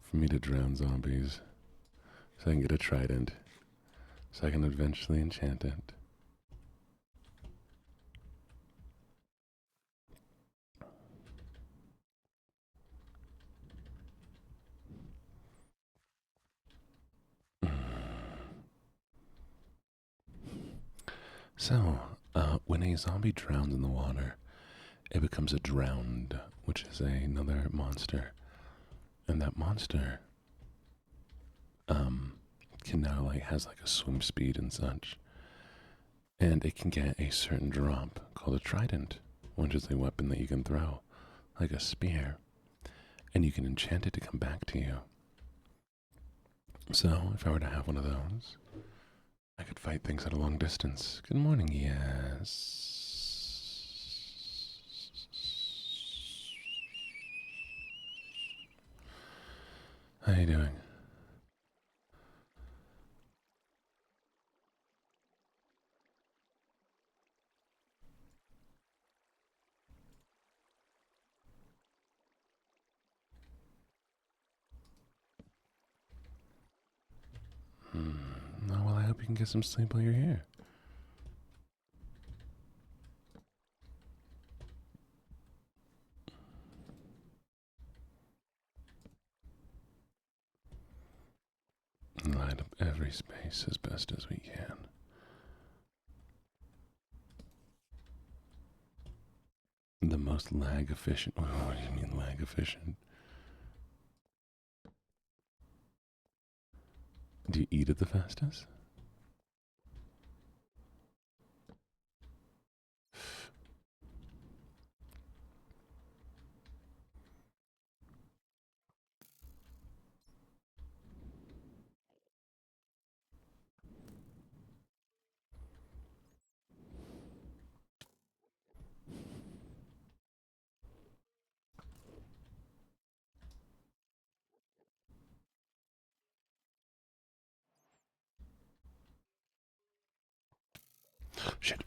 for me to drown zombies. So I can get a trident. So I can eventually enchant it. So, when a zombie drowns in the water, it becomes a drowned, which is another monster. And that monster can now has a swim speed and such. And it can get a certain drop called a trident, which is a weapon that you can throw, like a spear. And you can enchant it to come back to you. So, if I were to have one of those, I could fight things at a long distance. Good morning, yes. How you doing? Oh, well, I hope you can get some sleep while you're here. Light up every space as best as we can. The most lag efficient. What do you mean lag efficient? Do you eat it the fastest? Shit.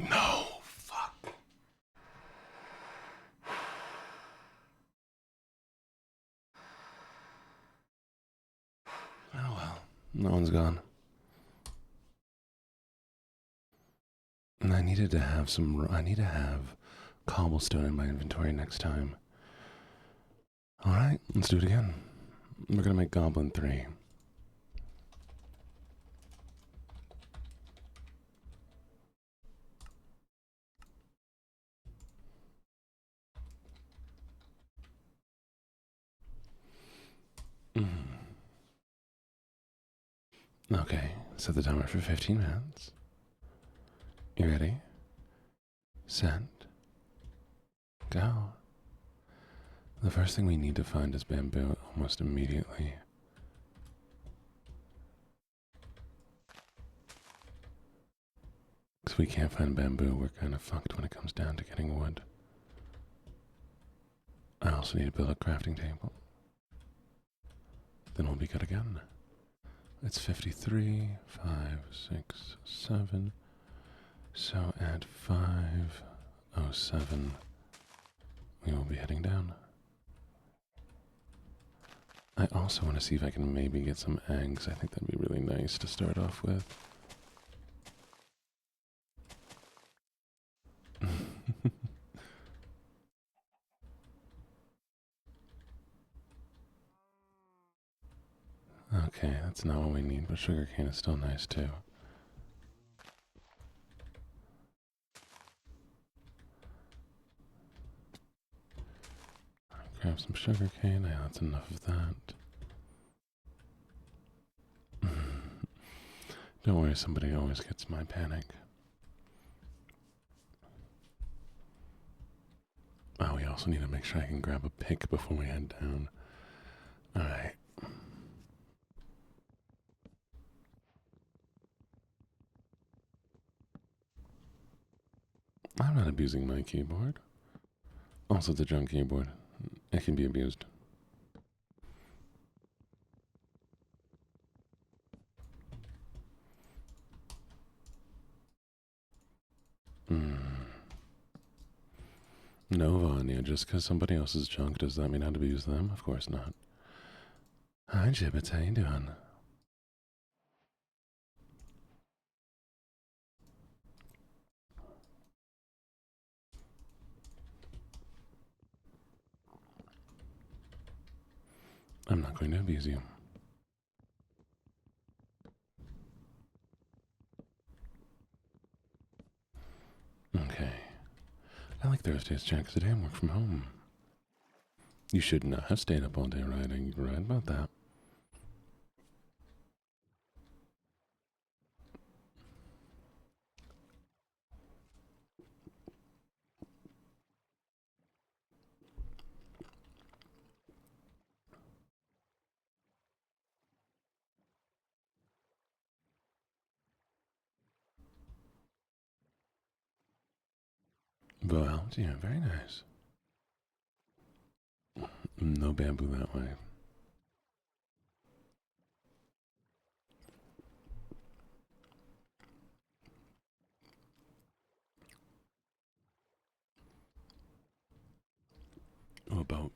No, fuck. Oh well, no one's gone. And I needed to have I need to have cobblestone in my inventory next time. Alright, let's do it again. We're gonna make Goblin 3. Okay, set the timer for 15 minutes. You ready? Set. Go. The first thing we need to find is bamboo almost immediately. Because if we can't find bamboo, we're kind of fucked when it comes down to getting wood. I also need to build a crafting table. Then we'll be good again. It's 53, 5, 6, 7. So at 5:07, we will be heading down. I also want to see if I can maybe get some eggs. I think that'd be really nice to start off with. Okay, that's not what we need, but sugarcane is still nice too. Grab some sugarcane. Yeah, that's enough of that. Don't worry, somebody always gets my panic. Oh, we also need to make sure I can grab a pick before we head down. Alright. I'm not abusing my keyboard. Also, the junk keyboard. It can be abused. No, Vanya, just because somebody else's junk, does that mean I'd abuse them? Of course not. Hi, Gibbets, how you doing? I'm not going to abuse you. Okay. I like Thursdays, Jack, because today I work from home. You should not have stayed up all day writing. You're right about that. Well, yeah, very nice. No bamboo that way. Oh, a boat.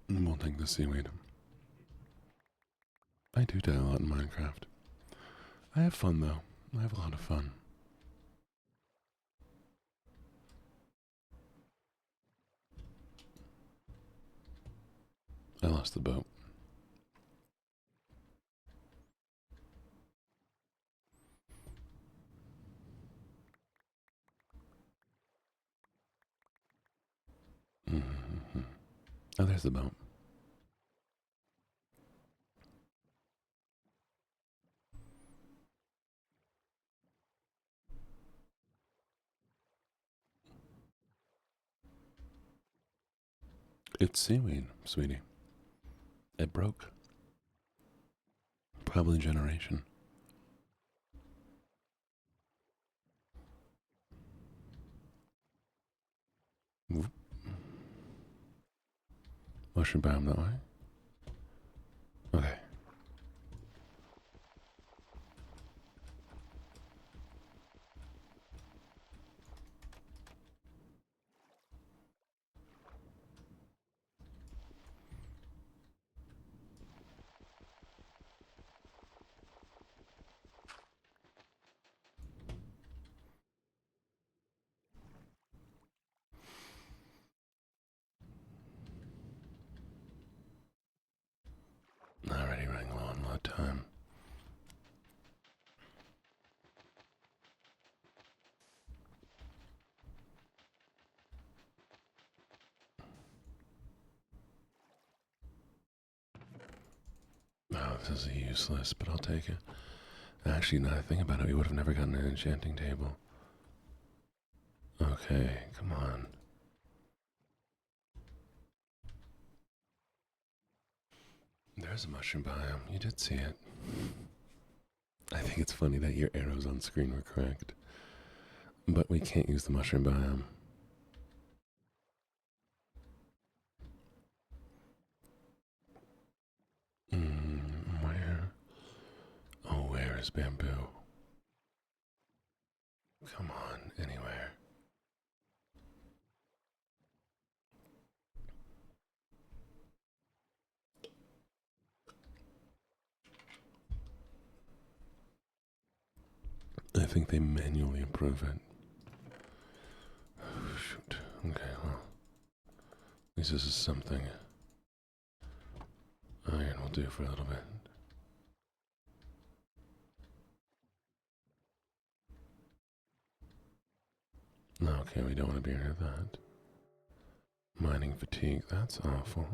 We'll take the seaweed. I do die a lot in Minecraft. I have fun, though. I have a lot of fun. I lost the boat. Mm-hmm. Oh, there's the boat. It's seaweed, sweetie. It broke. Probably generation. Mushroom biome that way. Okay. this is useless, but I'll take it. Actually, now that I think about it, we would have never gotten an enchanting table. Okay, come on. There's a mushroom biome. You did see it. I think it's funny that your arrows on screen were correct. But we can't use the mushroom biome. Where? Oh, where is bamboo? Come on, anywhere. I think they manually improve it. Oh, shoot. Okay, well. At least this is something. Iron will do for a little bit. Okay, we don't want to be near that. Mining fatigue, that's awful.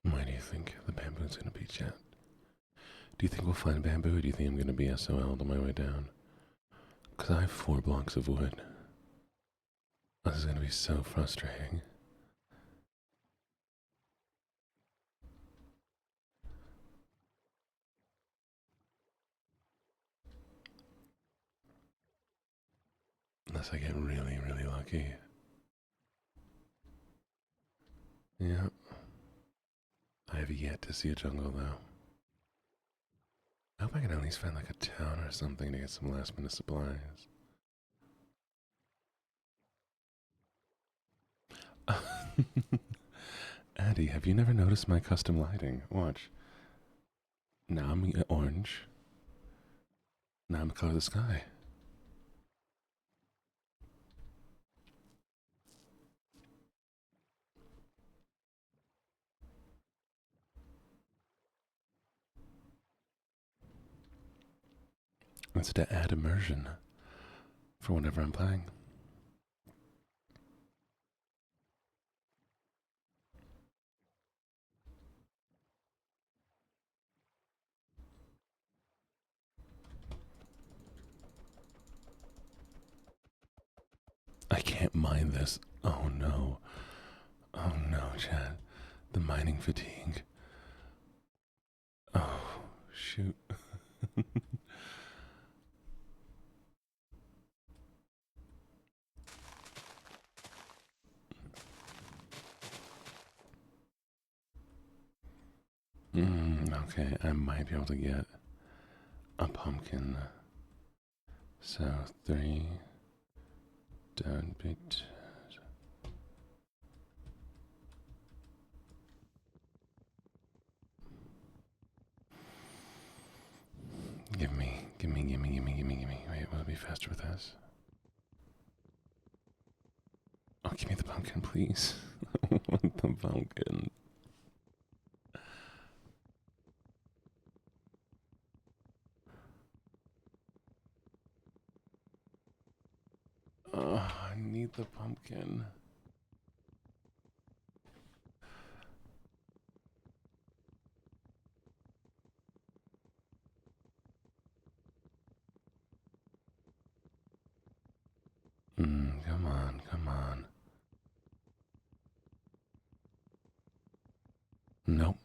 Why do you think the bamboo's gonna be, chat? Do you think we'll find bamboo, or do you think I'm gonna be SOL'd on my way down? Because I have 4 blocks of wood. This is gonna be so frustrating. Unless I get really, really lucky. Yeah. I have yet to see a jungle, though. I hope I can at least find like a town or something to get some last minute supplies. Addie, have you never noticed my custom lighting? Watch. Now I'm orange. Now I'm the color of the sky. It's to add immersion for whenever I'm playing. I can't mine this. Oh no. Oh no, Chad. The mining fatigue. Oh, shoot. Okay, I might be able to get a pumpkin. So 3 don't be. Give me. Wait, will it be faster with this? Oh, give me the pumpkin, please. I want the pumpkin. Oh, I need the pumpkin. Come on, come on. Nope,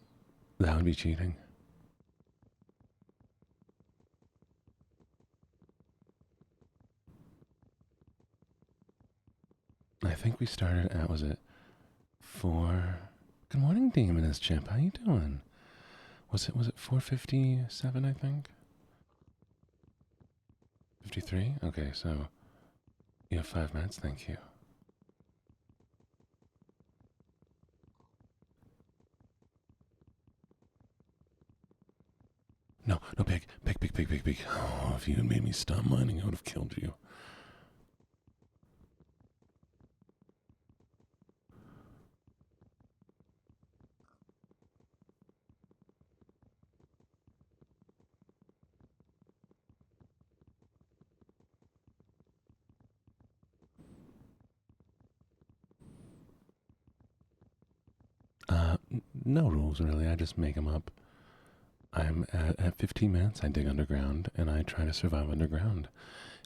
that would be cheating. I think we started at, was it 4? Good morning, Demoness Chimp. How you doing? Was it 4:57? I think 53. Okay, so you have 5 minutes. Thank you. Big. Oh, if you had made me stop mining, I would have killed you. No rules, really. I just make them up. I'm at 15 minutes, I dig underground, and I try to survive underground.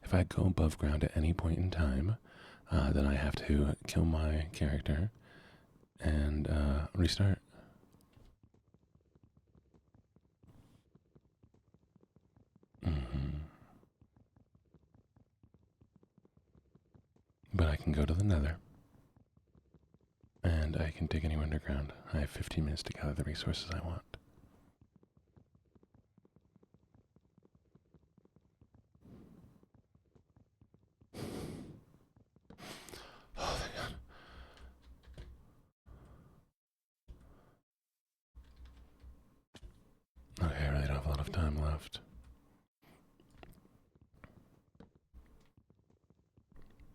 If I go above ground at any point in time, then I have to kill my character and restart. But I can go to the nether, and I can dig anywhere underground. I have 15 minutes to gather the resources I want. Oh, thank God. Okay, I really don't have a lot of time left.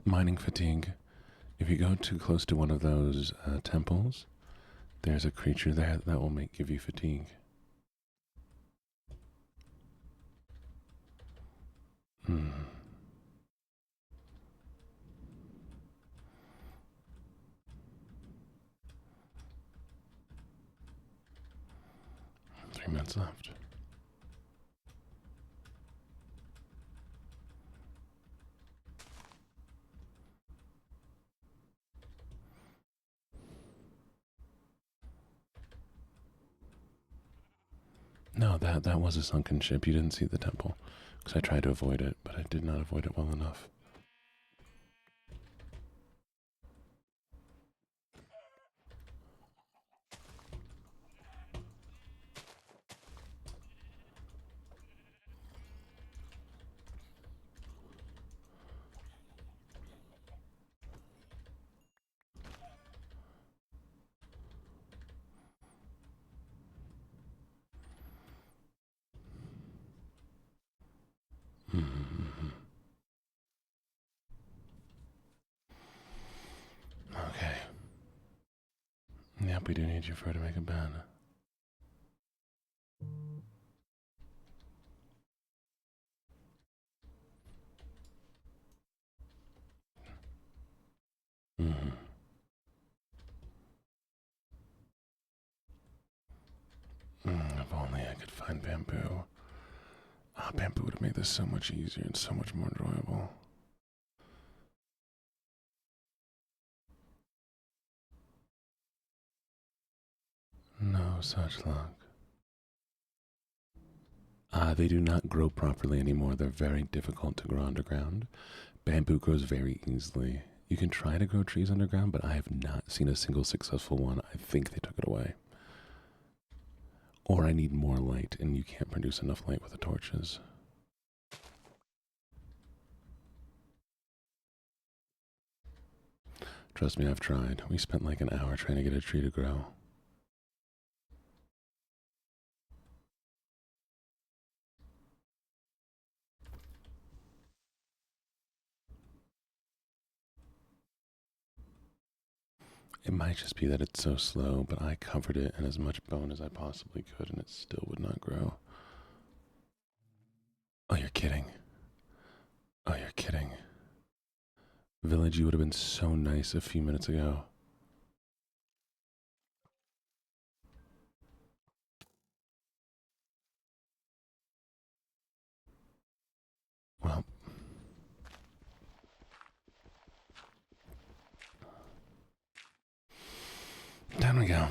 Mining fatigue. If you go too close to one of those temples, there's a creature there that will give you fatigue. Hmm. Three minutes left. No, that was a sunken ship. You didn't see the temple. Because I tried to avoid it, but I did not avoid it well enough. Okay. Yep, we do need you for to make a bed. If only I could find bamboo. Bamboo would have made this so much easier and so much more enjoyable. No such luck. They do not grow properly anymore. They're very difficult to grow underground. Bamboo grows very easily. You can try to grow trees underground, but I have not seen a single successful one. I think they took it away. Or I need more light, and you can't produce enough light with the torches. Trust me, I've tried. We spent like an hour trying to get a tree to grow. It might just be that it's so slow, but I covered it in as much bone as I possibly could, and it still would not grow. Oh, you're kidding. Oh, you're kidding. Village, you would have been so nice a few minutes ago. Well, down we go.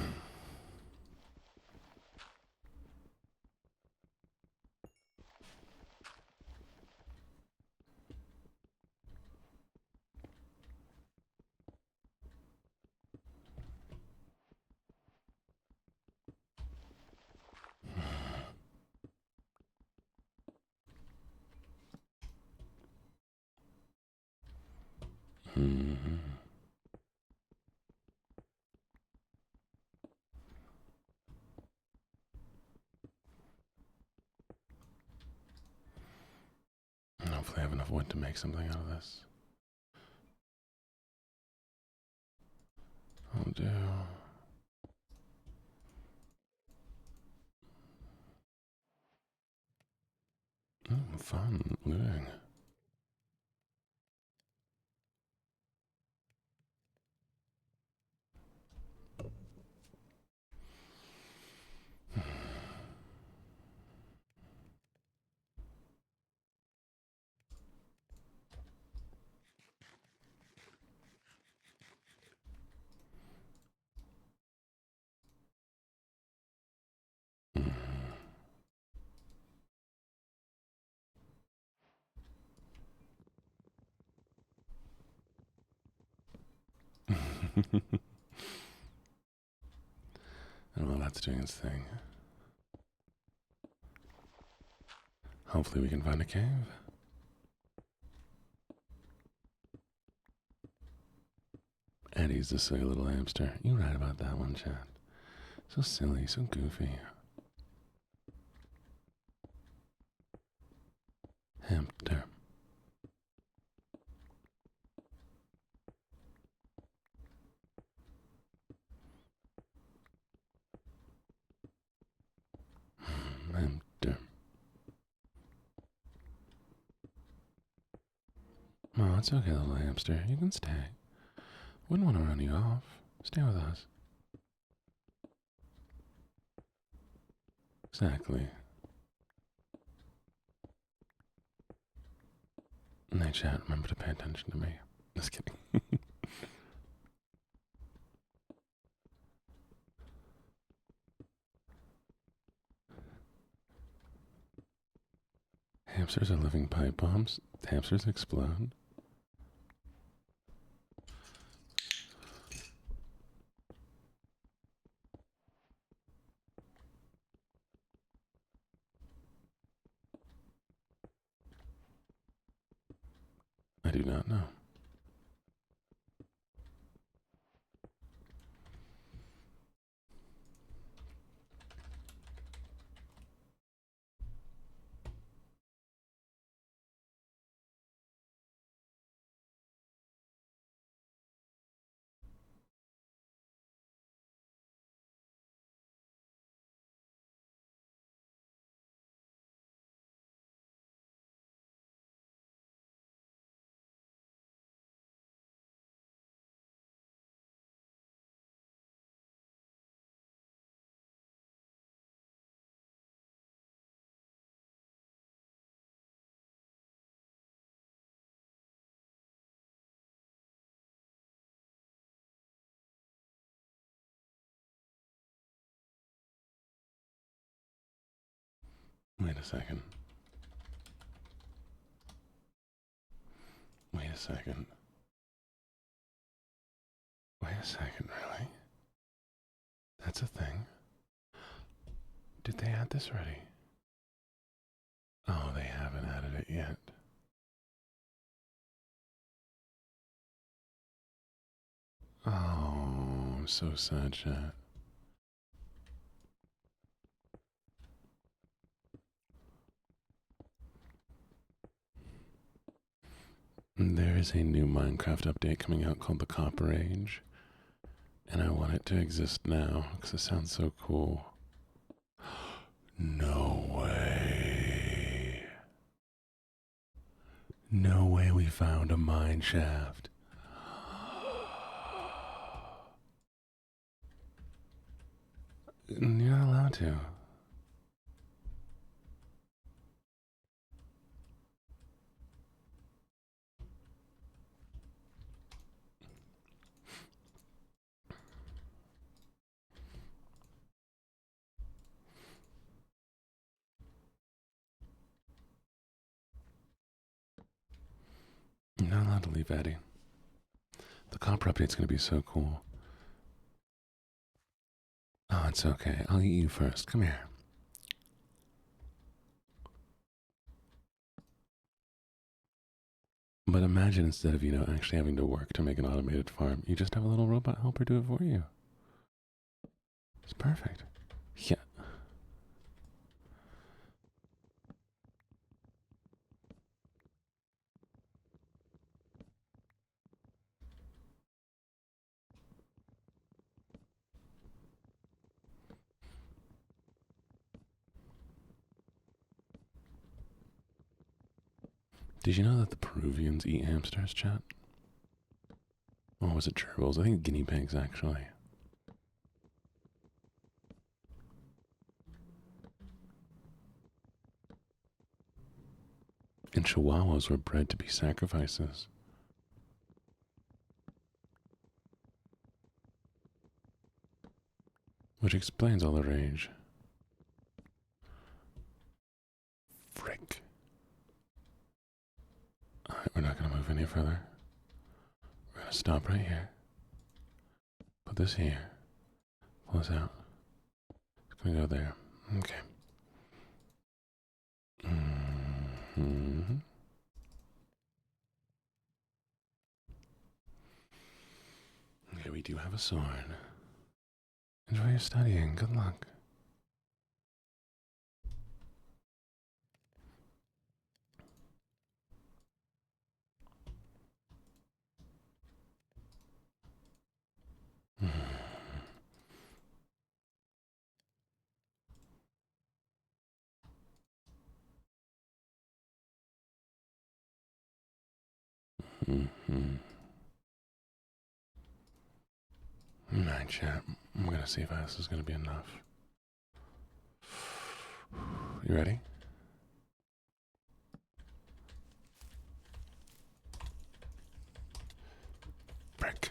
Hopefully I have enough wood to make something out of this. I'll do... fun looting. And while that's doing its thing, hopefully we can find a cave. Eddie's the silly little hamster. You're right about that one, Chad. So silly, so goofy. Hamster. Hamster. Oh, it's okay, little hamster. You can stay. Wouldn't want to run you off. Stay with us. Exactly. Hey, chat, remember to pay attention to me. Just kidding. Hamsters are living pipe bombs. Hamsters explode. I do not know. Wait a second. Wait a second. Wait a second, really? That's a thing? Did they add this already? Oh, they haven't added it yet. Oh, I'm so sad, chat. There is a new Minecraft update coming out called the Copper Age. And I want it to exist now because it sounds so cool. No way. No way we found a mine shaft. You're not allowed to. You're not allowed to leave, Eddie. The copper update's gonna be so cool. Oh, it's okay. I'll eat you first. Come here. But imagine instead of, actually having to work to make an automated farm, you just have a little robot helper do it for you. It's perfect. Yeah. Did you know that the Peruvians eat hamsters, chat? Or was it gerbils? I think guinea pigs, actually. And chihuahuas were bred to be sacrifices. Which explains all the rage. Frick. Alright, we're not going to move any further. We're going to stop right here. Put this here. Pull this out. It's going to go there. Okay. Okay, we do have a sword. Enjoy your studying. Good luck. Alright, chat. I'm gonna see if this is gonna be enough. You ready? Frick.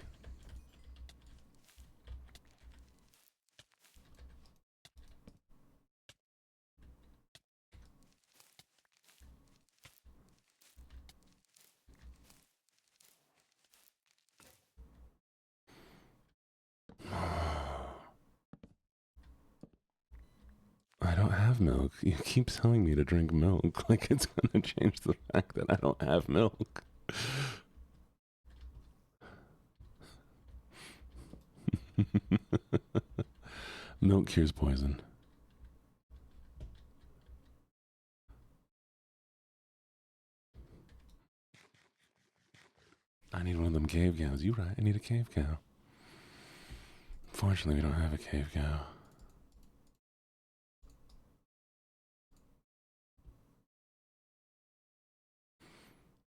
I don't have milk. You keep telling me to drink milk like it's gonna change the fact that I don't have milk. Milk cures poison. I need one of them cave cows. You right, I need a cave cow. Fortunately, we don't have a cave cow.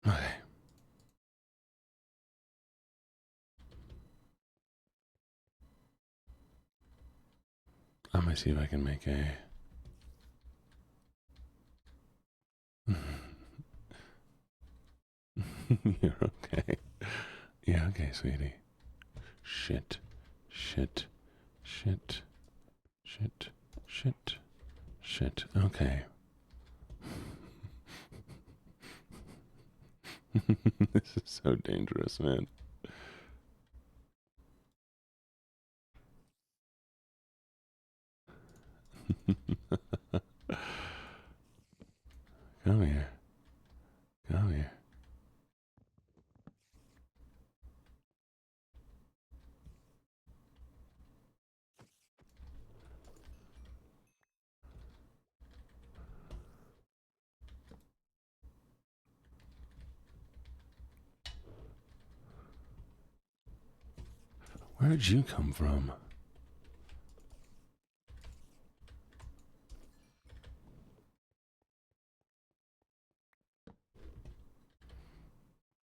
Okay. I'm gonna see if I can make a... You're okay. Yeah, okay, sweetie. Shit. Shit. Shit. Shit. Shit. Shit. Okay. This is so dangerous, man. Come here. Come here. Where did you come from?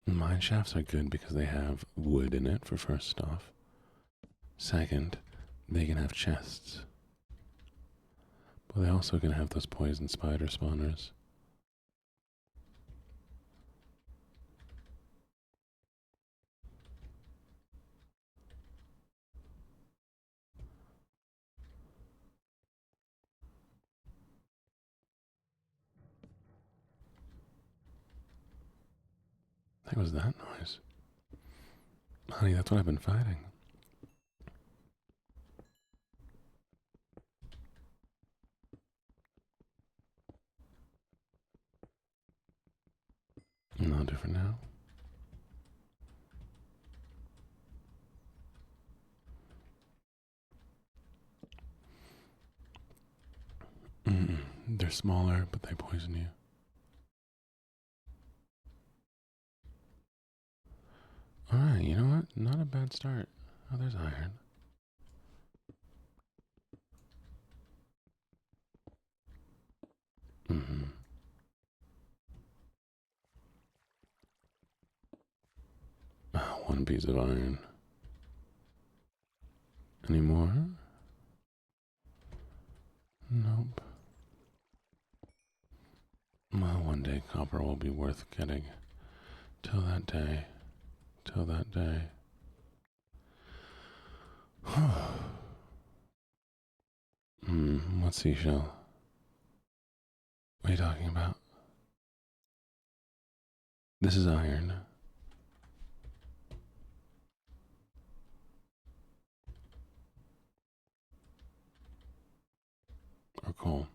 Mine shafts are good because they have wood in it, for first off. Second, they can have chests. But they also can have those poison spider spawners. What was that noise? Honey, that's what I've been fighting. No different now. They're smaller, but they poison you. Alright, you know what? Not a bad start. Oh, there's iron. one piece of iron. Any more? Nope. Well, one day copper will be worth getting. Till that day. Till that day. What seashell? What are you talking about? This is iron. Or coal.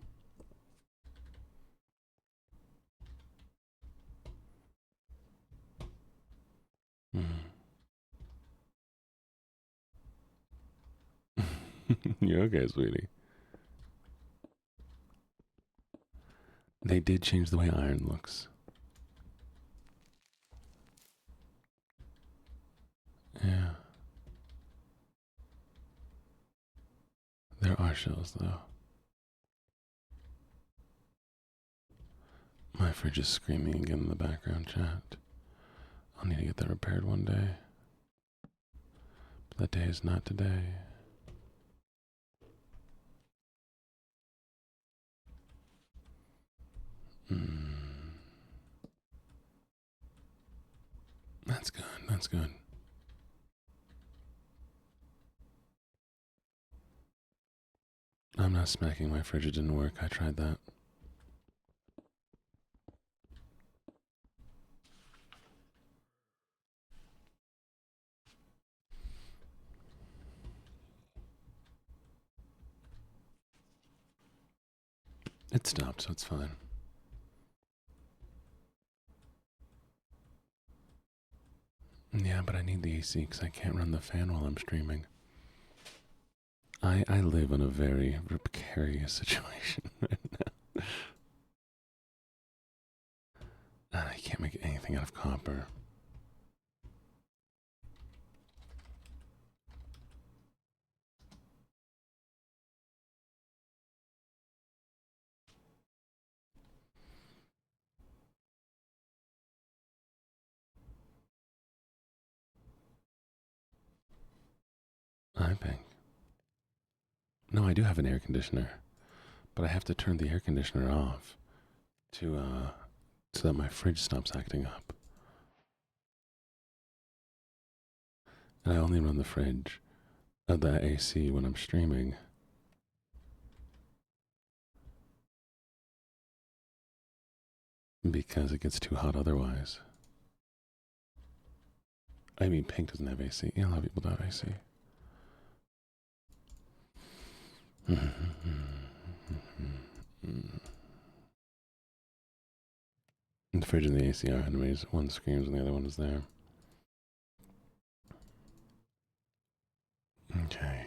You're okay, sweetie. They did change the way iron looks. Yeah. There are shells, though. My fridge is screaming again in the background chat. I'll need to get that repaired one day. But that day is not today. That's good. That's good. I'm not smacking my fridge. It didn't work. I tried that. It stopped, so it's fine. Yeah, but I need the AC because I can't run the fan while I'm streaming. I live in a very precarious situation right now. I can't make anything out of copper. I think. No, I do have an air conditioner, but I have to turn the air conditioner off to so that my fridge stops acting up. And I only run the fridge, the AC when I'm streaming. Because it gets too hot otherwise. I mean, Pink doesn't have AC. Yeah, a lot of people don't have AC. The fridge and the AC are enemies. One screams and the other one is there. Okay.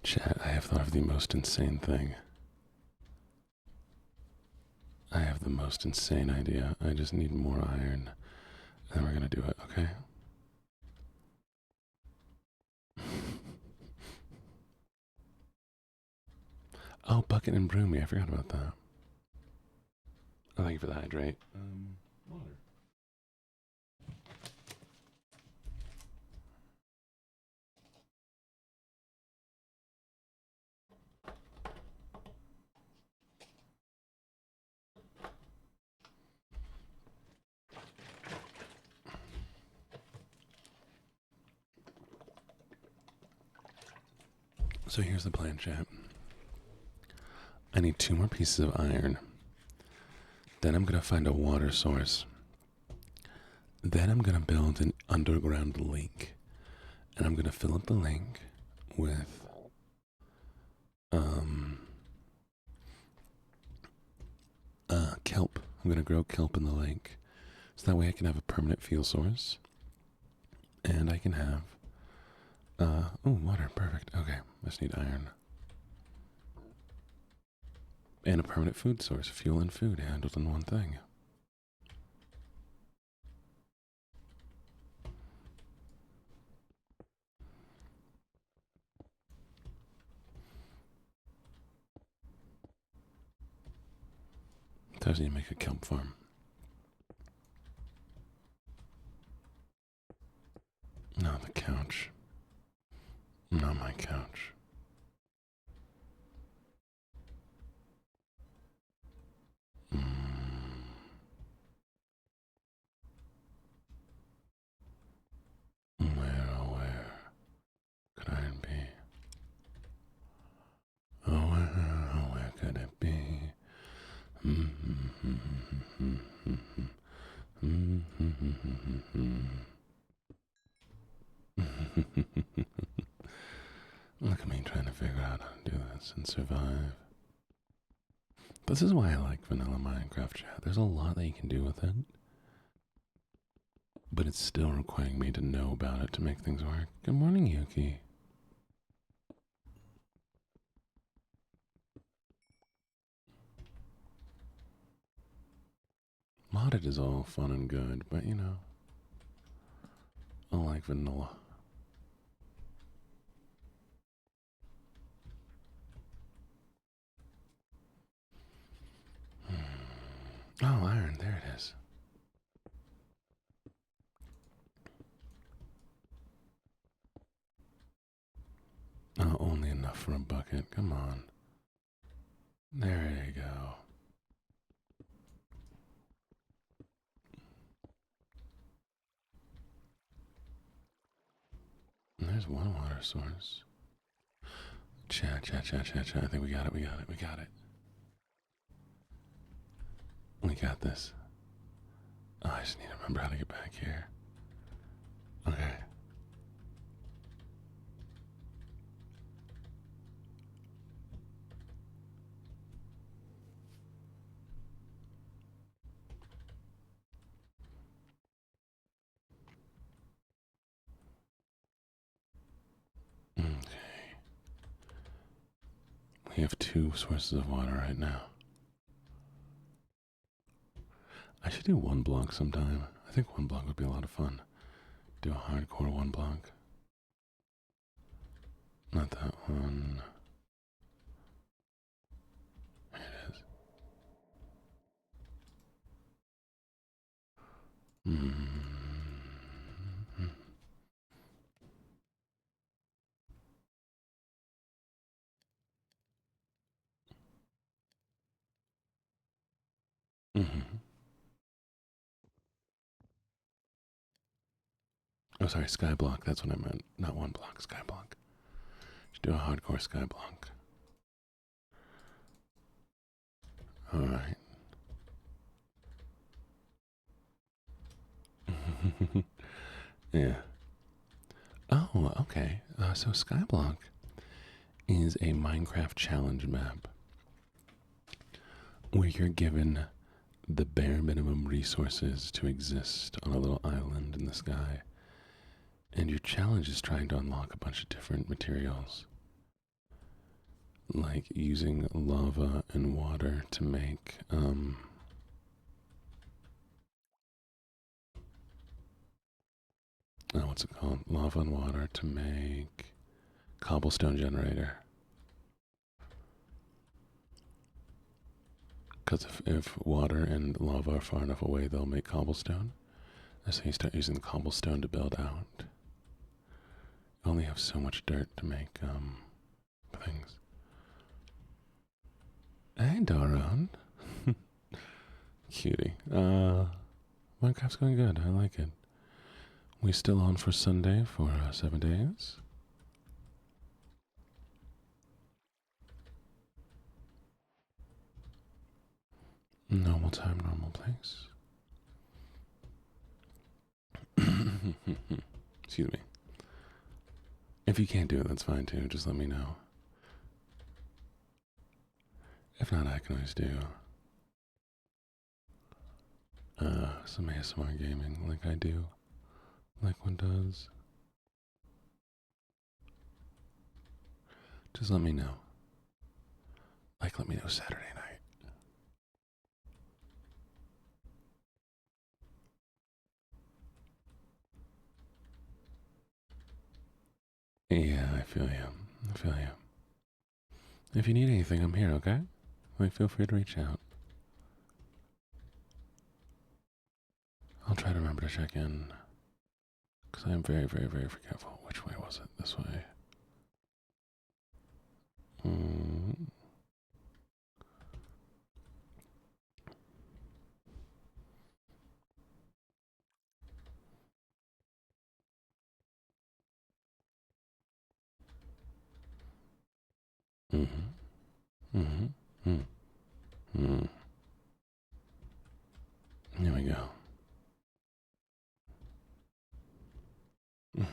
Chat, I have thought of the most insane thing. I have the most insane idea. I just need more iron. And then we're gonna do it, okay? Oh, bucket and broomy. I forgot about that. Oh, thank you for the hydrate. Water. So here's the plan, chat. I need 2 more pieces of iron. Then I'm going to find a water source. Then I'm going to build an underground lake. And I'm going to fill up the lake with Kelp. I'm going to grow kelp in the lake. So that way I can have a permanent fuel source. And I can have, water, perfect. Okay, I just need iron. And a permanent food source, fuel and food handled in one thing. Tells you to make a kelp farm. No, the couch. Not my couch. Where could iron be? Where could it be? Look at me trying to figure out how to do this and survive. This is why I like vanilla Minecraft chat. There's a lot that you can do with it. But it's still requiring me to know about it to make things work. Good morning, Yuki. Modded is all fun and good, but you know, I like vanilla. Oh, iron, there it is. Oh, only enough for a bucket. Come on. There you go. And there's one water source. Chat. I think we got it. We got this. Oh, I just need to remember how to get back here. Okay. Okay. We have 2 sources of water right now. I should do 1 block sometime. I think 1 block would be a lot of fun. Do a hardcore 1 block. Not that one. There it is. Oh, sorry, skyblock. That's what I meant. Not 1 block, skyblock. Should do a hardcore skyblock. Alright. Yeah. Oh, okay. So skyblock is a Minecraft challenge map where you're given the bare minimum resources to exist on a little island in the sky. And your challenge is trying to unlock a bunch of different materials. Like using lava and water to make, what's it called? Lava and water to make cobblestone generator. Because if water and lava are far enough away, they'll make cobblestone. And so you start using the cobblestone to build out. You only have so much dirt to make things. Hey, Doron. Cutie. Minecraft's going good. I like it. We still on for Sunday for 7 days. Normal time, normal place. Excuse me. If you can't do it, that's fine too. Just let me know. If not, I can always do some ASMR gaming like I do, like one does. Just let me know. Like, let me know Saturday night. Yeah, I feel you. I feel you. If you need anything, I'm here, okay? Like, feel free to reach out. I'll try to remember to check in. Because I am very, very, very forgetful. Which way was it? This way. Mm. Mm-hmm. Mm-hmm. Mm. Mm. Here we go. Mm.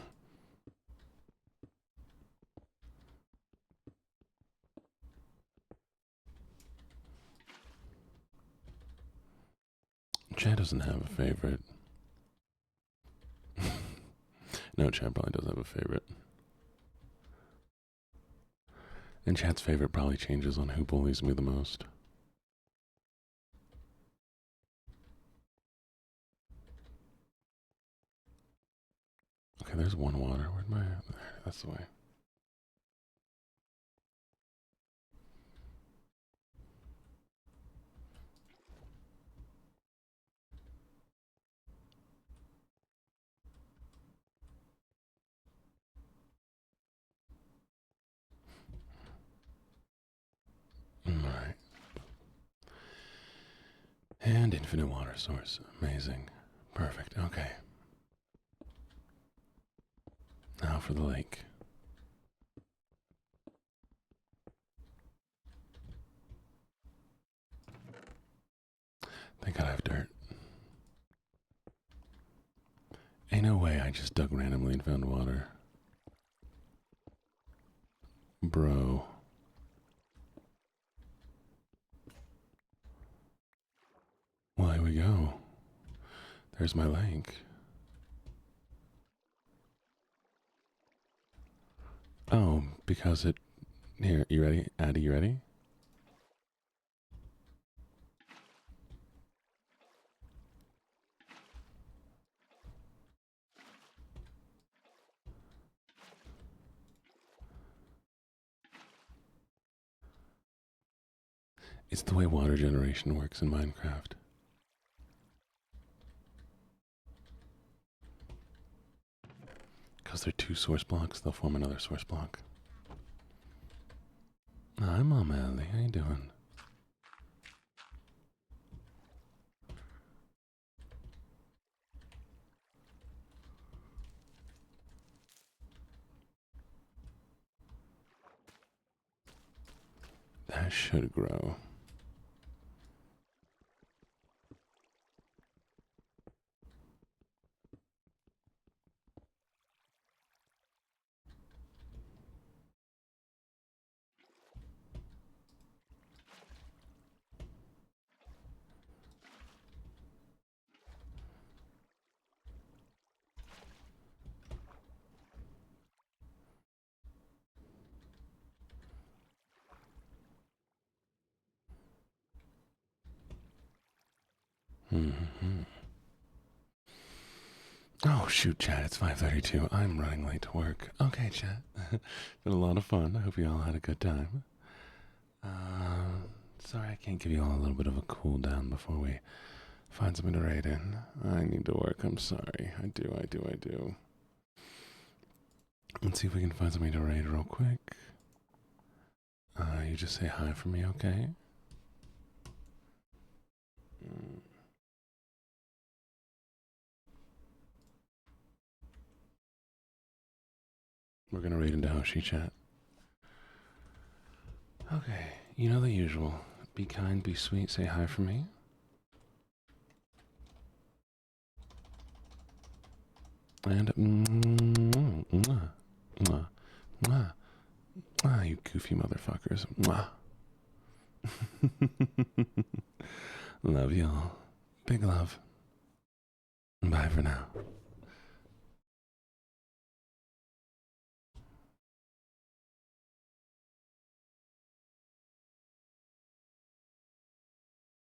Chad doesn't have a favorite. No, Chad probably does have a favorite. And Chad's favorite probably changes on who bullies me the most. Okay, there's one water. Where'd my... There, that's the way. Alright. And infinite water source. Amazing. Perfect. Okay. Now for the lake. Thank God I have dirt. Ain't no way I just dug randomly and found water. Bro. Well, here we go. There's my lake. Oh, because it... Here, you ready? Addie, you ready? It's the way water generation works in Minecraft. Because they're two source blocks, they'll form another source block. Hi, Mama Ellie. How you doing? That should grow. Mm-hmm. Oh, shoot, Chad, it's 5:32. I'm running late to work. Okay, Chad. Been a lot of fun. I hope you all had a good time. Sorry I can't give you all a little bit of a cool down before we find something to raid in. I need to work. I'm sorry. I do. Let's see if we can find something to raid real quick. You just say hi for me, okay? We're gonna raid into Hoshi chat. Okay, you know the usual. Be kind, be sweet, say hi for me. And you goofy motherfuckers. Love y'all. Big love. Bye for now.